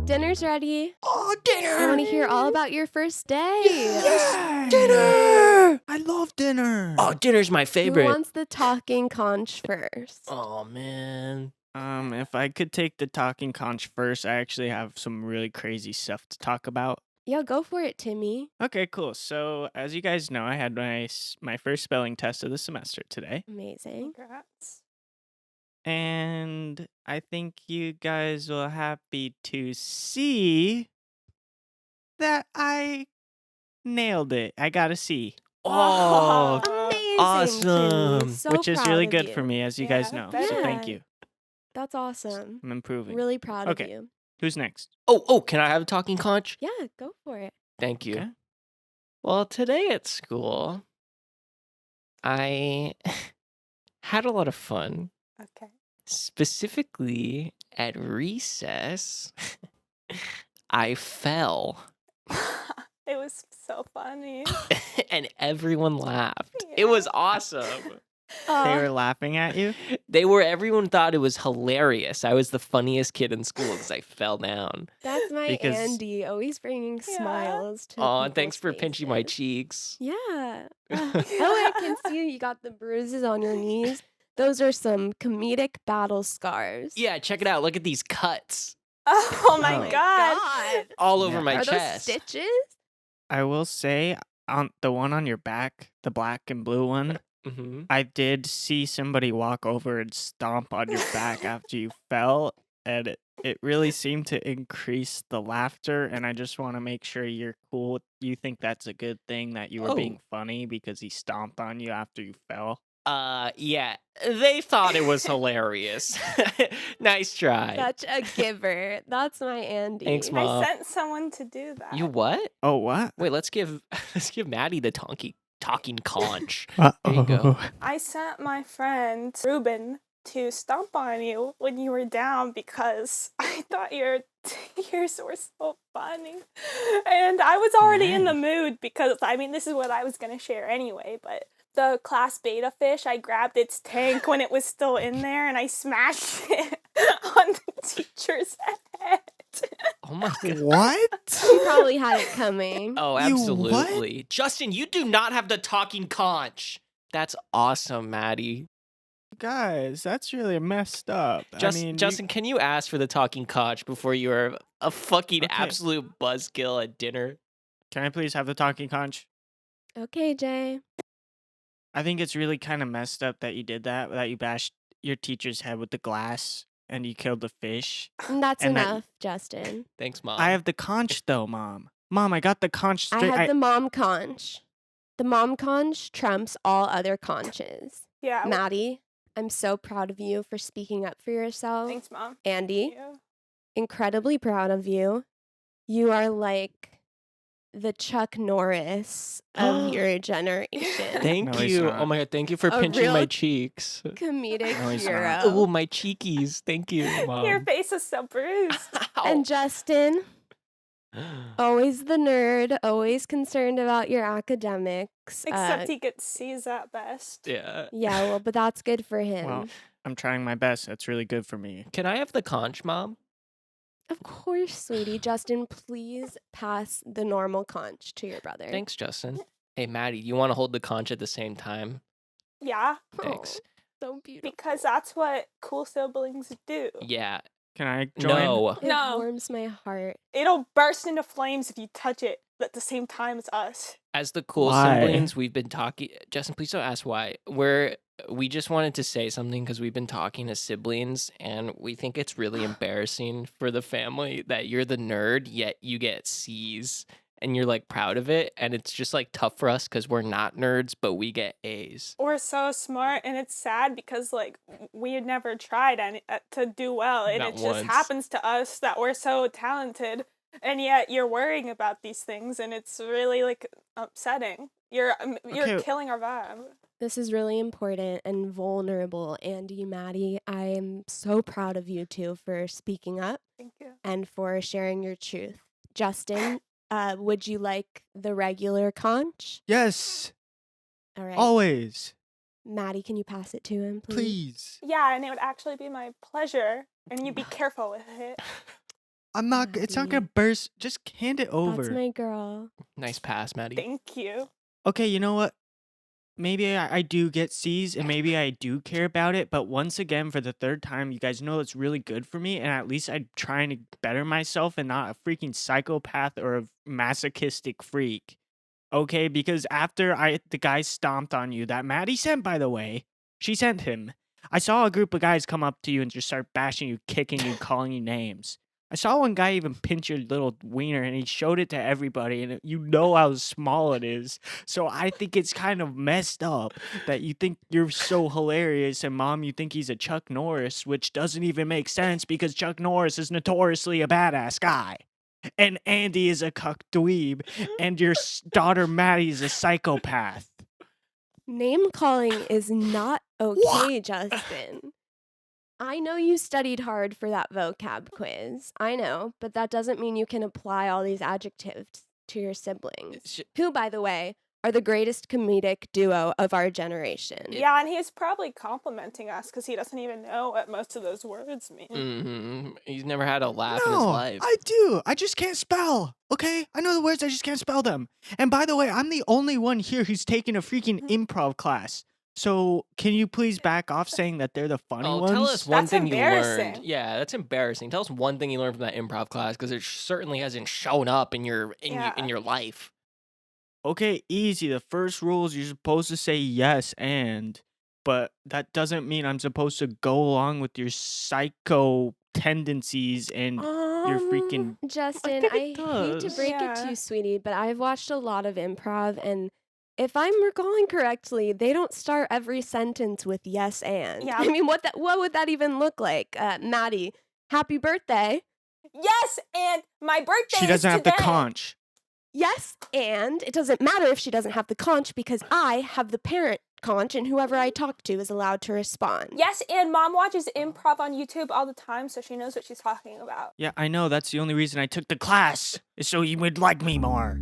Dinner's ready. Oh, I dinner! want to hear all about your first day. Yes! Dinner! I love dinner. Oh, dinner's my Who favorite. wants the talking conch first? Oh, man. If I could take the talking conch first, I actually have some really crazy stuff to talk about. Yeah, go for it, Timmy. Okay, cool. So, as you guys know, I had my first spelling test of the semester today, Amazing. Congrats. and I think you guys will happy to see that I nailed it. I got a C, Oh, Amazing. awesome. Timmy. So which is proud really of good you. for me, as you Yeah, guys know. bet So it thank is. you. That's awesome. I'm improving. Really proud Okay. of you. Who's next? Oh, can I have a talking conch? Yeah, go for it. Thank you. Okay. Well, today at school, I had a lot of fun. Okay. Specifically at recess, I fell It was so funny. and everyone laughed. It was awesome. They were laughing at you? Everyone thought it was hilarious. I was the funniest kid in school because I fell down. That's my Because- Andy, always bringing Yeah. smiles to Aw, people's thanks for pinching my faces. cheeks. Yeah. Oh, I can see you got the bruises on your knees. Those are some comedic battle scars. Yeah, check it out. Look at these cuts Oh my Oh. god. all over Yeah. my Are chest. those stitches? I will say, on the one on your back, the black and blue one, hmm I did see somebody walk over and stomp on your back after you fell, and it really seemed to increase the laughter. And I just want to make sure you're cool. You think that's a good thing that you were being funny because he stomped on you after you fell? Yeah, they thought it was hilarious. Nice try. Such a giver. That's my Andy. Thanks, Mom. I sent someone to do that. You what? Oh, what? Wait, let's give Maddie the talking conch. There you go. I sent my friend Ruben to stomp on you when you were down because I thought your tears were so funny. And I was already in the mood because, I mean, this is what I was going to share anyway, but the class beta fish, I grabbed its tank when it was still in there and I smashed it on the teacher's head. Oh my god. What? You probably had it coming. Oh, You what? absolutely. Justin, you do not have the talking conch. That's awesome, Maddie. Guys, that's really messed up. I mean, Justin, can you ask for the talking conch before you are a fucking Okay. absolute buzzkill at dinner? can I please have the talking conch? Okay, Jay. I think it's really kind of messed up that you did that you bashed your teacher's head with the glass and you killed the fish. That's And that- enough, Justin. Thanks, Mom. I have the conch though, Mom. Mom, I got the conch I straight. had the mom conch. The mom conch trumps all other conches. Yeah. Maddie, I'm so proud of you for speaking up for yourself. Thanks, Mom. Andy, Yeah. incredibly proud of you. You are like the Chuck Norris of your generation. Thank No, he's you. not. Oh my god, thank you for A pinching my real- cheeks. Comedic No, he's not. hero. Oh, my cheekies. Thank you, Mom. Your face is so bruised. And Justin, always the nerd, always concerned about your academics. Except he gets C's at best. Yeah. Yeah, well, but that's good for him. Well, I'm trying my best. That's really good for me. Can I have the conch, Mom? Of course, sweetie. Justin, please pass the normal conch to your brother. Thanks, Justin. Hey, Maddie, you want to hold the conch at the same time? Yeah, Thanks. Oh, so beautiful. because that's what cool siblings do. Yeah. Can I join? No. It No. warms my heart. It'll burst into flames if you touch it at the same time as us. As the cool Why? siblings, we've been talking. Justin, please don't ask why. We just wanted to say something because we've been talking as siblings, and we think it's really embarrassing for the family that you're the nerd, yet you get C's, and you're like proud of it, and it's just like tough for us because we're not nerds, but we get A's. We're so smart, and it's sad because like we had never tried to do well, and Not it just once. happens to us that we're so talented, and yet you're worrying about these things, and it's really like upsetting. You're Okay. killing our vibe. This is really important and vulnerable, Andy, Maddie. I am so proud of you two for speaking up Thank you. and for sharing your truth. Justin, would you like the regular conch? Yes, All right. always. Maddie, can you pass it to him, please? Please. Yeah, and it would actually be my pleasure, and you be careful with it. I'm not. It's not gonna Maddie. burst. Just hand it over. That's my girl. Nice pass, Maddie. Thank you. Okay, you know what? Maybe I do get C's and maybe I do care about it, but once again, for the third time, you guys know it's really good for me, and at least I'm trying to better myself and not a freaking psychopath or a masochistic freak. Okay, because after the guy stomped on you, that Maddie sent, by the way, she sent him. I saw a group of guys come up to you and just start bashing you, kicking you, calling you names. I saw one guy even pinch your little wiener and he showed it to everybody, and you know how small it is. So I think it's kind of messed up that you think you're so hilarious, and Mom, you think he's a Chuck Norris, which doesn't even make sense because Chuck Norris is notoriously a badass guy. And Andy is a cuck dweeb, and your daughter Maddie is a psychopath. Name calling is not okay, Justin. I know you studied hard for that vocab quiz. I know, but that doesn't mean you can apply all these adjectives to your siblings, Sh- who, by the way, are the greatest comedic duo of our generation. Yeah, and he's probably complimenting us because he doesn't even know what most of those words mean. Mm-hmm. He's never had a laugh in his No, life. I do. I just can't spell. Okay, I know the words. I just can't spell them. And by the way, I'm the only one here who's taking a freaking improv class. So can you please back off saying that they're the funny ones? Tell us one That's thing you learned. embarrassing. Yeah, that's embarrassing. Tell us one thing you learned from that improv class because it certainly hasn't shown up in your life. Okay, easy. The first rule is you're supposed to say yes and, but that doesn't mean I'm supposed to go along with your psycho tendencies and your freaking. Justin, think I it hate to does. break it to you, sweetie, but I've watched a lot of improv, and if I'm recalling correctly, they don't start every sentence with yes and. Yeah. I mean, what would that even look like? Maddie, happy birthday. Yes, and my birthday She doesn't is have the today. conch. Yes, and it doesn't matter if she doesn't have the conch because I have the parent conch, and whoever I talk to is allowed to respond. Yes, and Mom watches improv on YouTube all the time, so she knows what she's talking about. Yeah, I know. That's the only reason I took the class, is so you would like me more.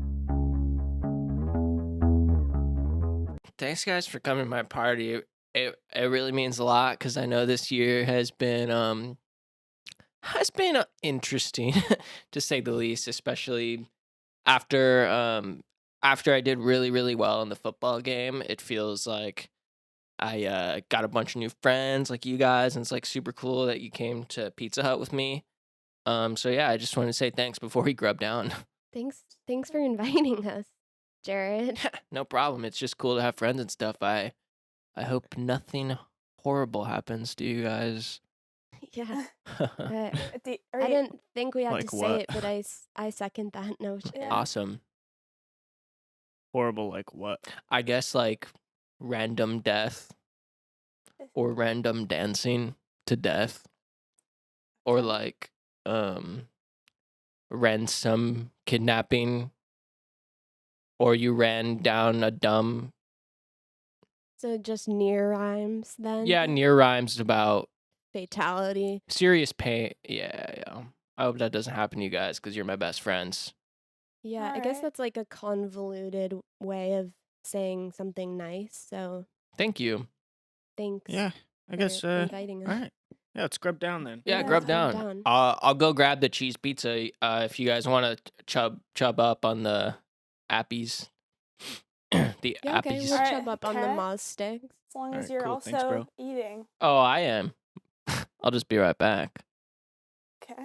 Thanks, guys, for coming to my party. It really means a lot because I know this year has been interesting to say the least, especially after I did really, really well in the football game. It feels like I got a bunch of new friends like you guys, and it's like super cool that you came to Pizza Hut with me. So yeah, I just wanted to say thanks before we grub down. Thanks for inviting us, Jared. No problem. It's just cool to have friends and stuff. I hope nothing horrible happens to you guys. Yeah. Are I you- didn't think we had Like to what? say it, but I second that notion. Yeah. Awesome. Horrible, like what? I guess like random death or random dancing to death or like ransom kidnapping or you ran down a dumb. So just near rhymes then? Yeah, near rhymes about Fatality. serious pain. Yeah. I hope that doesn't happen to you guys because you're my best friends. Yeah, I guess Alright. that's like a convoluted way of saying something nice. So Thank you. thanks. Yeah, I for guess. inviting All us. right. Yeah, let's grub down then. Yeah, Yeah, grub let's grub down. down. I'll go grab the cheese pizza if you guys want to chub up on the appies. The Yeah, okay, appies. we'll Alright, chub up on the okay. Moz sticks. As long as Alright, you're cool. also Thanks, bro. eating. Oh, I am. I'll just be right back. Okay.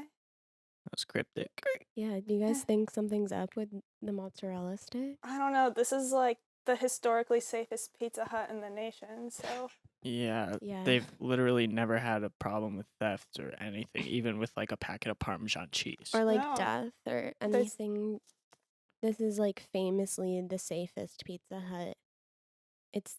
That's cryptic. Yeah, do you guys think something's up with the mozzarella stick? I don't know. This is like the historically safest Pizza Hut in the nation, so Yeah, Yeah. they've literally never had a problem with theft or anything, even with like a packet of Parmesan cheese. Or like No. death or anything. This is like famously the safest Pizza Hut. It's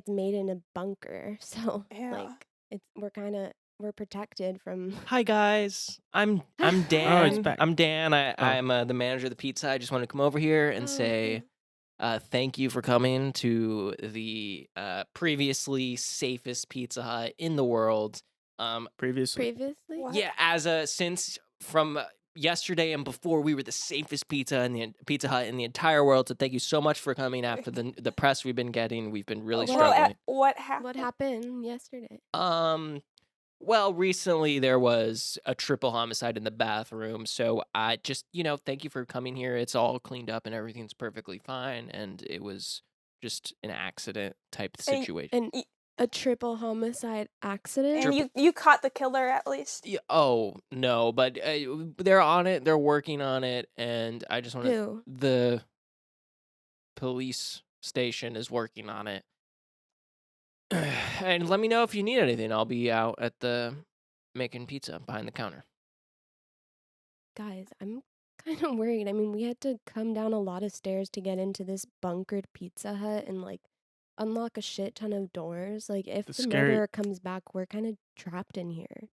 made in a bunker, so Yeah. like we're protected from. Hi guys, I'm Oh, Dan. it's back. I'm Dan. Oh. I'm the manager of the pizza. I just want to come over here and say thank you for coming to the previously safest Pizza Hut in the world. Previously. Previously? What? Yeah, since from yesterday and before, we were the safest Pizza Hut in the entire world. So thank you so much for coming. After the press we've been getting, we've been really Well, struggling. What happened? What happened yesterday? Well, recently there was a triple homicide in the bathroom, so I just, thank you for coming here. It's all cleaned up and everything's perfectly fine, and it was just an accident type And- situation. And Y- a triple homicide accident? And you caught the killer at least. Yeah, oh, no, but they're on it, they're working on it, and I just want to... Who? The police station is working on it. And let me know if you need anything. I'll be out at the making pizza behind the counter. Guys, I'm kind of worried. I mean, we had to come down a lot of stairs to get into this bunkered Pizza Hut and like unlock a shit ton of doors. Like, if The the scary- murderer comes back, we're kind of trapped in here.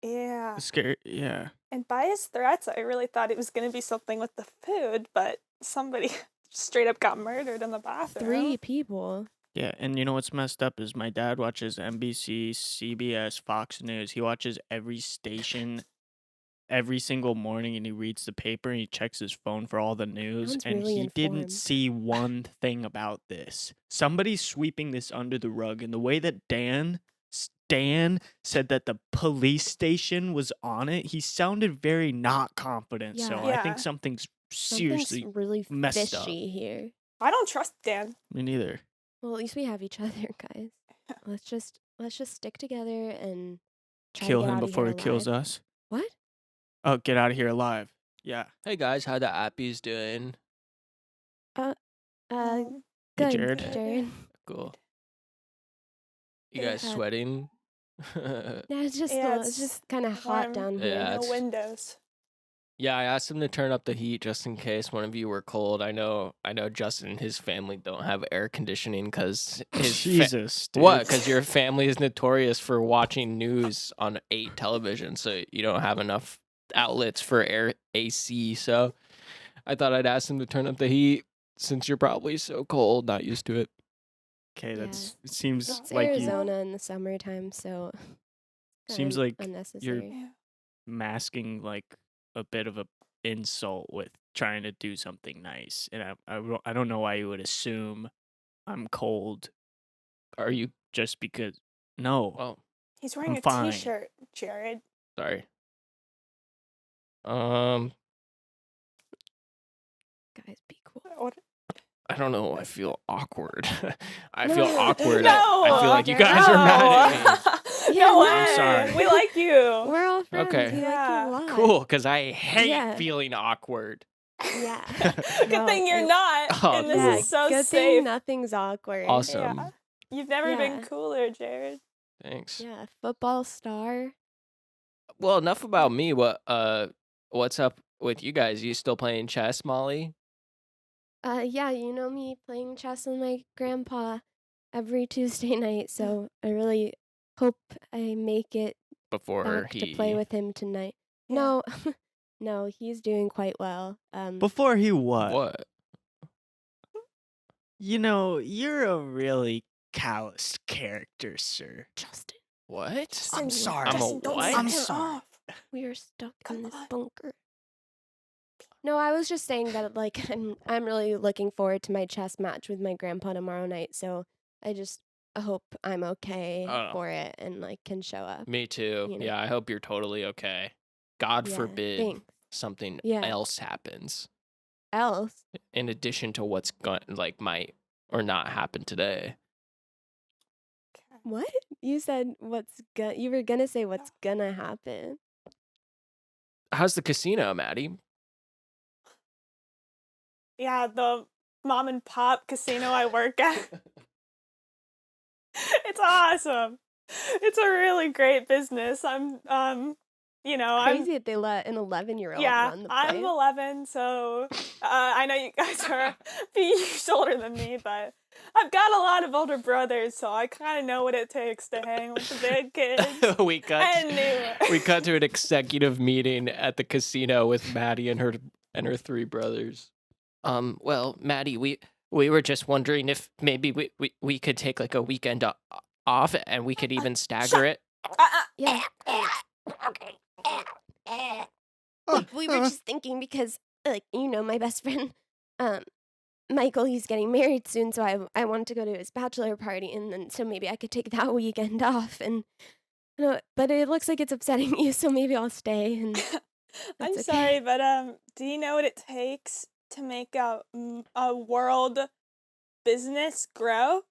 Yeah. Scary. Yeah. And by his threats, I really thought it was going to be something with the food, but somebody straight up got murdered in the bathroom. 3 people. Yeah, and you know what's messed up is my dad watches NBC, CBS, Fox News. He watches every station every single morning and he reads the paper and he checks his phone for all the news, Sounds and really he didn't informed. see one thing about this. Somebody's sweeping this under the rug, and the way that Dan said that the police station was on it, he sounded very not confident. So Yeah. I think Yeah. something's Something's seriously really messed up. fishy here. I don't trust Dan. Me neither. Well, at least we have each other, guys. Let's just stick together and try Kill to get him out of before here he kills alive. us. What? Oh, get out of here alive. Yeah. Hey guys, how the appies doing? Um, Hey, Good, Jared. Jared. Cool. You Yeah. guys sweating? Yeah, it's just Yeah, it's it's just kind of warm. hot down Yeah, here. no it's- windows. Yeah, I asked him to turn up the heat just in case one of you were cold. I know Justin and his family don't have air conditioning because his Jesus, dude. what? Because your family is notorious for watching news on 8 television, so you don't have enough outlets for air AC. So I thought I'd ask him to turn up the heat since you're probably so cold, not used to it. Okay, Yeah. it seems It's like Arizona in the summertime, so Seems kinda like unnecessary. Yeah. you masking like a bit of a insult with trying to do something nice, and I don't know why you would assume I'm cold Are you? just because. No, Oh, He's wearing I'm a fine. t-shirt, Jared. sorry. Guys, be cool. What? I don't know. I feel awkward. I No. feel awkward. No. I feel like you Jared. guys are mad at me. Yeah, no no. way. I'm sorry. We like you. We're all friends. Okay. We Yeah. like you a lot. Cool, because I hate Yeah. feeling awkward. Yeah. Good No, thing you're it- not. Oh, and this cool. Yeah, is so good safe. thing nothing's awkward. Awesome. Yeah. You've never been Yeah. cooler, Jared. Thanks. Yeah, football star. Well, enough about me. What's up with you guys? You still playing chess, Molly? Yeah, you know me playing chess with my grandpa every Tuesday night, so I really hope I make it Before back he to play with him tonight. Yeah. No, no, he's doing quite well. Before he what? what? You know, you're a really calloused character, sir. Justin, What? Justin, sorry. I'm a Justin, don't what? set I'm him sorry. off. we are stuck Come in this on. bunker. No, I was just saying that like I'm really looking forward to my chess match with my grandpa tomorrow night, so I just hope I'm okay Oh. for it and like can show up. Me too. You know. Yeah, I hope you're totally okay. God Yeah, forbid thanks. something Yeah. else happens Else, in addition to what's might or not happen today. what? You said you were gonna say what's gonna happen. How's the casino, Maddie? Yeah, the mom and pop casino I work at. It's awesome. It's a really great business. I'm Crazy that they let an 11-year-old yeah, run the I'm place. 11, so I know you guys are a few years older than me, but I've got a lot of older brothers, so I kind of know what it takes to hang with the big kids we cut and newer. we cut to an executive meeting at the casino with Maddie and her 3 brothers. Well, Maddie, we were just wondering if maybe we could take like a weekend off and we could even stagger it. Yeah. We were just thinking because, like, you know, my best friend, Michael, he's getting married soon, so I wanted to go to his bachelor party, and then so maybe I could take that weekend off, and but it looks like it's upsetting you, so maybe I'll stay. And I'm that's sorry, okay. but do you know what it takes to make a world business grow?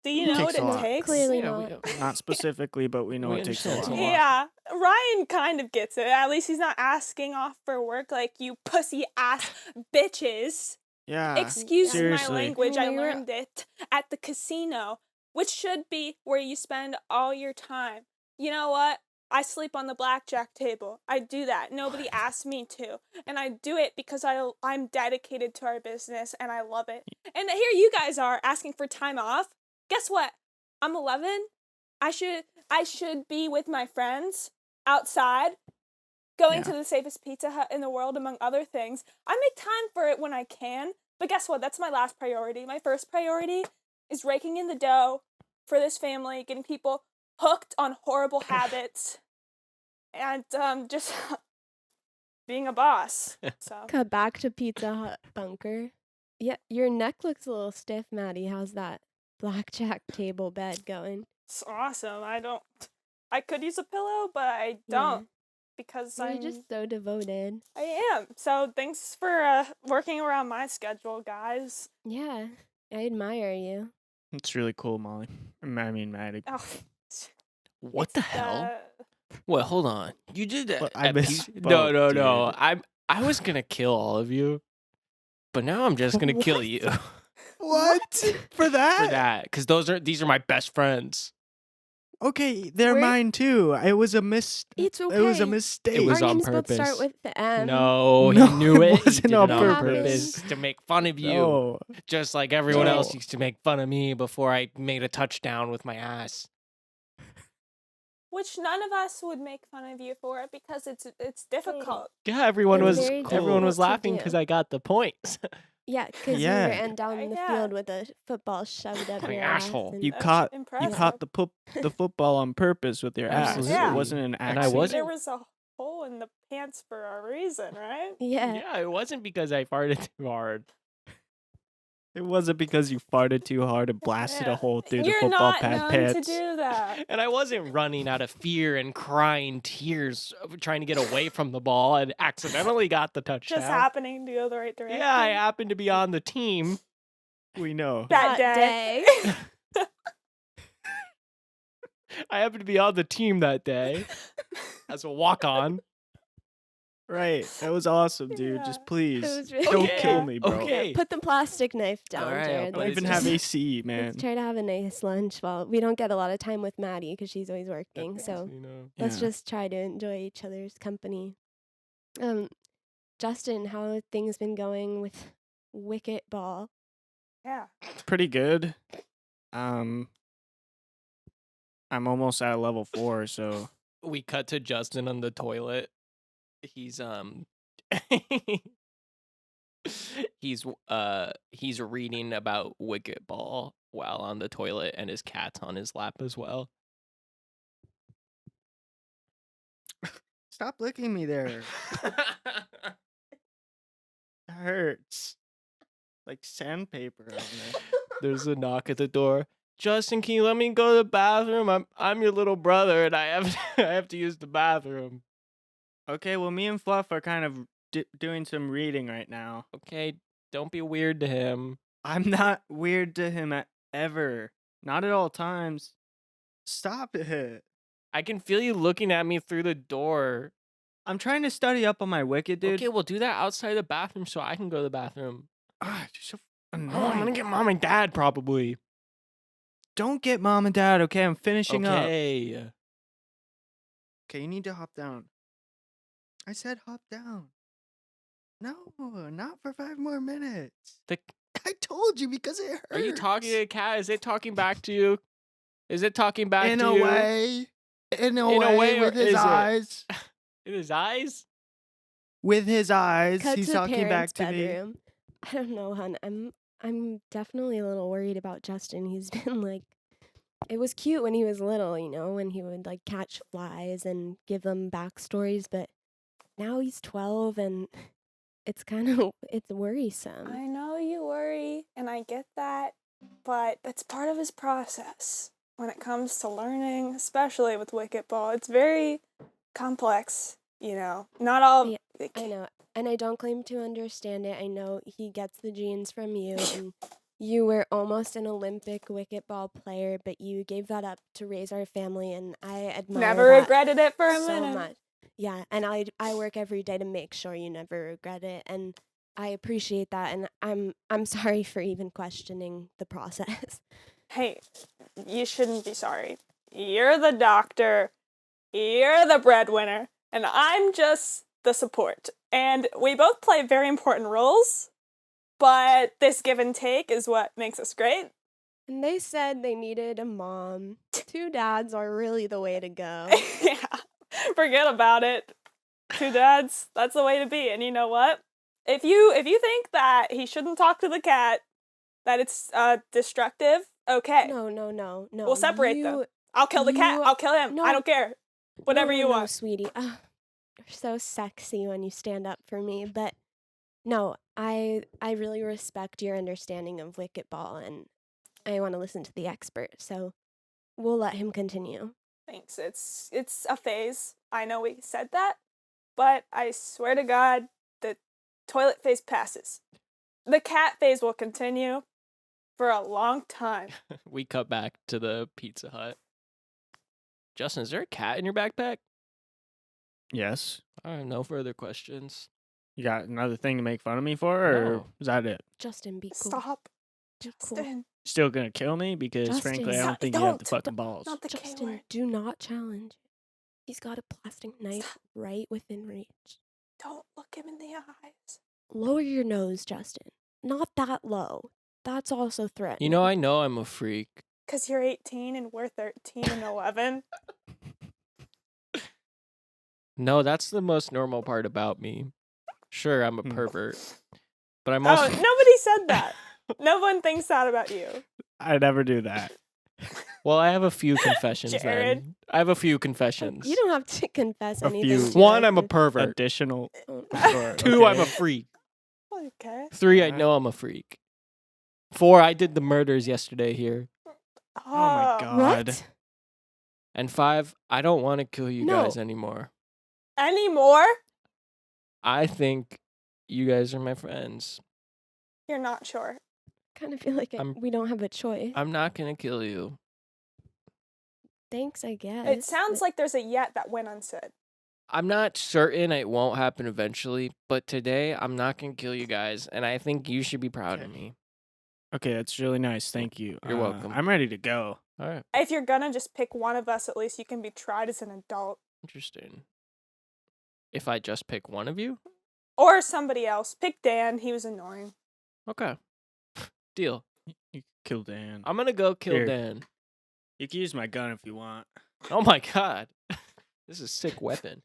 Do you know Takes what a it lot. takes? Clearly Yeah, not. Not specifically, but we know We it takes a lot. understand. Yeah, Ryan kind of gets it. At least he's not asking off for work like you pussy ass bitches. Yeah. Excuse my seriously. language, I I mean, you're- learned it at the casino, which should be where you spend all your time. You know what? I sleep on the blackjack table. I do that. Nobody asked me to. And I do it because I'm dedicated to our business and I love it. And here you guys are asking for time off. Guess what? I'm 11. I should be with my friends outside, going to the safest Pizza Hut in the world, among other things. I make time for it when I can. But guess what? That's my last priority. My first priority is raking in the dough for this family, getting people hooked on horrible habits, and just being a boss. So Cut back to Pizza Hut bunker. Yeah, your neck looks a little stiff, Maddie. How's that blackjack table bed going? it's awesome. I could use a pillow, but I don't because You're I'm just so devoted. I am. So thanks for working around my schedule, guys. Yeah, I admire you. It's really cool, Molly. I mean, Maddie. Oh, What the hell? uh, Wait, hold on. You did that. Well, I No, misspoke, no. dude. I was gonna kill all of you, but now I'm just gonna kill you What? For that? for that, because these are my best friends. Okay, they're We're- mine too. It was a It's okay. It was a mistake. It was Our on names both start purpose. with the M. No, No, he knew it it. He wasn't did on it purpose. to make fun of you, No. just like everyone else No. used to make fun of me before I made a touchdown with my ass. which none of us would make fun of you for it because it's difficult. Yeah, everyone It's was very everyone was difficult to laughing do. because I got the points. Yeah, because Yeah. you were and down in the Yeah. field with a football shoved up My your asshole. ass. and- You That's caught impressive. the football on purpose with your ass. Absolutely. It wasn't an And I accident. wasn't- There was a hole in the pants for a reason, right? yeah. Yeah, it wasn't because I farted too hard. It wasn't because you farted too hard and blasted a Yeah. hole through the You're football not pad known pants. to do that. And I wasn't running out of fear and crying tears trying to get away from the ball and accidentally got the touchdown. Just happening to go the right direction. Yeah, I happened to be on the team. We know. that That day. I happened to be on the team that day as a walk-on. Right. That was awesome, dude. Yeah. Just please. It was really Don't Okay. kill me, bro. Okay. Put the plastic knife down, All right, I'll Jared. put I don't it even down. have AC, man. Let's try to have a nice lunch while we don't get a lot of time with Maddie because she's always working. So You know. let's Yeah. just try to enjoy each other's company. Justin, how have things been going with Wicket Ball? Yeah. Pretty good. I'm almost at level 4, so We cut to Justin on the toilet. He's he's reading about Wicket Ball while on the toilet, and his cat's on his lap as well. stop licking me there. It hurts. Like sandpaper on there. There's a knock at the door. Justin, can you let me go to the bathroom? I'm your little brother, and I have I have to use the bathroom. Okay, well, me and Fluff are kind of doing some reading right now. Okay, don't be weird to him. I'm not weird to him ever. Not at all times. Stop it. I can feel you looking at me through the door. I'm trying to study up on my Wicked, dude. Okay, we'll do that outside the bathroom so I can go to the bathroom. Ah, you're so Oh, I'm annoying. gonna get mom and dad probably. Don't get mom and dad, okay? I'm finishing up. Okay. Okay, you need to hop down. I said hop down. No, not for 5 more minutes. The, I told you because it hurts. are you talking to the cat? Is it talking back to you? Is it talking back in to a you? way? In a In a way, way, or with his is it? eyes. In his eyes? With his eyes, Cut he's to talking back parents' to me. bedroom. I don't know, hun. I'm definitely a little worried about Justin. He's been like, it was cute when he was little, you know, when he would like catch flies and give them backstories, but now he's 12 and it's it's worrisome. I know you worry, and I get that, but that's part of his process when it comes to learning, especially with Wicket Ball. It's very complex, you know. Not all. Yeah, I know. And I don't claim to understand it. I know he gets the genes from you, and you were almost an Olympic wicket ball player, but you gave that up to raise our family, and I admire Never that regretted it for a so minute. much. Yeah, and I work every day to make sure you never regret it, and I appreciate that, and I'm sorry for even questioning the process. Hey, you shouldn't be sorry. You're the doctor. You're the breadwinner, and I'm just the support. And we both play very important roles, but this give and take is what makes us great. And they said they needed a mom. 2 dads are really the way to go. Yeah, forget about it. 2 dads, that's the way to be. And you know what? If you think that he shouldn't talk to the cat, that it's destructive, okay. No. We'll separate them. I'll kill the cat. you- I'll kill him. no. I don't care. Whatever No, you no, want. sweetie. so sexy when you stand up for me, but no, I really respect your understanding of wicket ball, and I want to listen to the expert, so we'll let him continue. Thanks. It's a phase. I know we said that, but I swear to God, the toilet phase passes. The cat phase will continue for a long time. We cut back to the Pizza Hut. Justin, is there a cat in your backpack? Yes. I have no further questions. You got another thing to make fun of me for, or No. is that it? Justin, be cool. Stop. Be cool. Justin. Still gonna kill me? Because Justin. frankly, I Stop. don't think you have the Don't. fucking balls. Not the K Justin, word. do not challenge. He's got a plastic knife Stop. right within reach. Don't look him in the eyes. Lower your nose, Justin. Not that low. That's also threatening. You know I'm a freak. Because you're 18 and we're 13 and 11. No, that's the most normal part about me. Sure, I'm a Hmm. pervert. But I'm Oh, also nobody said that. No one thinks that about you. I never do that. Well, I have a few confessions Jared. then. I have a few confessions. You don't have to confess A anything. few. to One, us I'm a if- pervert. Additional. don't- or- Two, I'm a okay. freak. Okay. Three, I Alright. know I'm a freak. Four, I did the murders yesterday here. Oh my god. What? And five, I don't want to kill you No. guys anymore. Any more? I think you guys are my friends. You're not sure. Kind of feel like I'm- we don't have a choice. I'm not going to kill you. Thanks, I guess. It sounds but- like there's a yet that went unsaid. I'm not certain it won't happen eventually, but today I'm not going to kill you guys, and I think you should be proud of Okay. me. Okay, that's really nice. Thank you. You're welcome. I'm ready to go. All right. If you're gonna just pick one of us, at least you can be tried as an adult. Interesting. If I just pick one of you? Or somebody else. Pick Dan. He was annoying. Okay. Deal. You can kill Dan. I'm going to go kill Here. Dan. You can use my gun if you want. Oh my god. This is a sick weapon.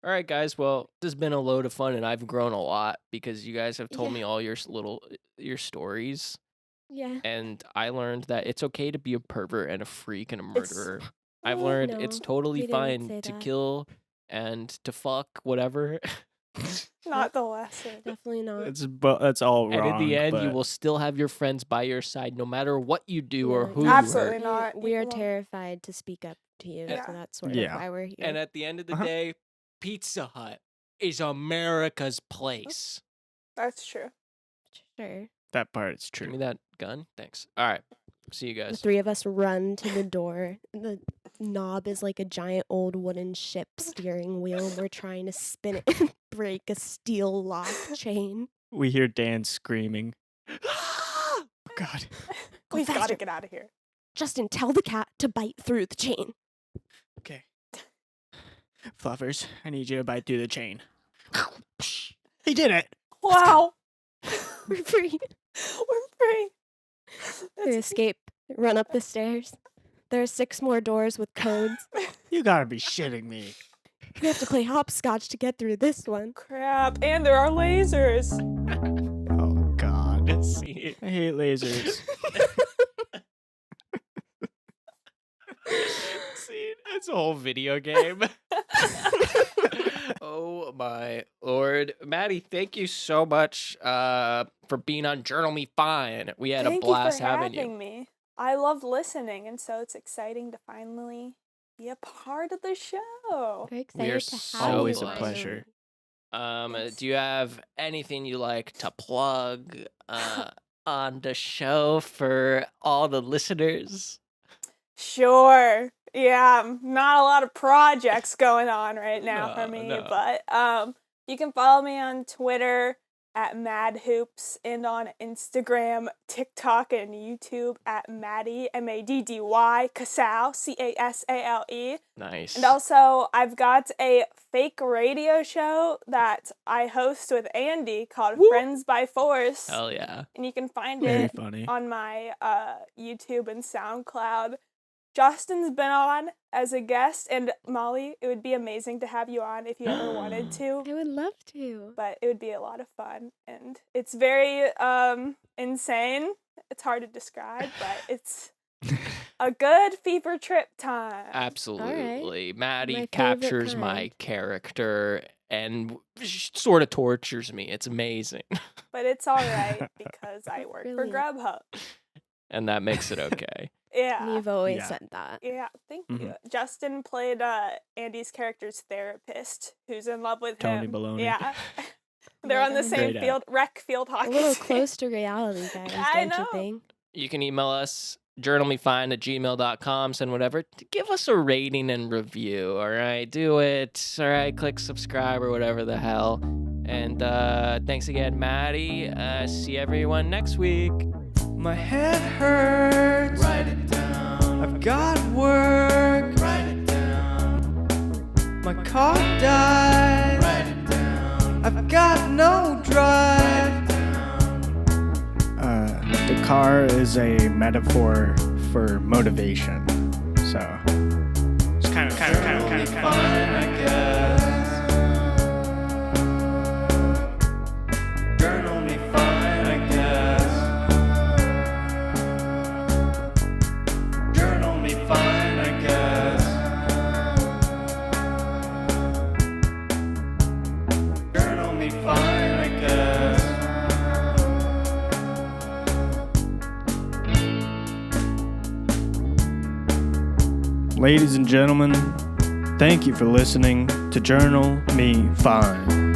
All right, guys. Well, this has been a load of fun, and I've grown a lot because you guys have told Yeah. me all your your stories, Yeah. and I learned that it's okay to be a pervert and a freak and a It's- murderer. I've Oh, learned it's no, totally we didn't fine say to that. kill and to fuck whatever. Not the lesson. Definitely not. That's all And wrong. in the end, you but- will still have your friends by your side, no matter what you do or Yeah, who you Absolutely hurt. not. We are You won't- terrified to speak up to you, Yeah. so that's sort Yeah. of why we're here. And at the end of the Uh-huh. day, Pizza Hut is America's place. That's true. Sure. That part is Give me true. that gun. Thanks. All right. See you The guys. three of us run to the door. The knob is like a giant old wooden ship steering wheel. We're trying to spin it and break a steel lock chain. We hear Dan screaming. Oh, God. Go We've got to faster. get out of here. Justin, tell the cat to bite through the chain. Okay. Fluffers, I need you to bite through the chain. He did it. Wow. We're free. We're free. We That's- escape. Run up the stairs. There are 6 more doors with codes. You gotta be shitting me. We have to play hopscotch to get through this one. Crap. And there are lasers. Oh, God. See, I hate lasers. see, it's a whole video game. Oh my lord, Maddie! Thank you so much for being on Journal Me Fine. We had Thank a blast you for having having you. me. I love listening, and so it's exciting to finally be a part of the show. Very We are excited to so have you. Always a blessed. pleasure. Yes. Do you have anything you like to plug on the show for all the listeners? Sure. Yeah, not a lot of projects going on right now for No, me, no. but you can follow me on Twitter at MadHoops and on Instagram, TikTok, and YouTube at Maddy Maddy Casale Casale. Nice. And also, I've got a fake radio show that I host with Andy called Friends by Force, Hell yeah. and you can find Very it funny. on my YouTube and SoundCloud. Justin's been on as a guest, and Molly, it would be amazing to have you on if you ever wanted to. I would love to. But it would be a lot of fun, and it's very insane. It's hard to describe, but it's a good fever trip time. Absolutely. Maddie My favorite captures my kind. character and sort of tortures me. It's amazing. But it's all right because I work for Brilliant. Grubhub. And that makes it okay. Yeah. You've always Yeah. said that. Yeah, thank Mhm. you. Justin played Andy's character's therapist who's in love with Tony him. Baloney. Yeah. Oh They're my on the God. same Great field, rec field A hockey. little team. close to reality, guys, I don't you know. think? You can email us, journalmefine@gmail.com, send whatever. Give us a rating and review, all right? Do it. All right, click subscribe or whatever the hell. And thanks again, Maddie. See everyone next week. My head hurts. Write it down. I've got work. Write it down. My car died. Write it down. I've got no drive. The car is a metaphor for motivation. So it's kind of Fine, I guess. Journal me fine, I guess. Journal me fine, I guess. Journal me fine, I guess. Ladies and gentlemen, thank you for listening to Journal Me Fine.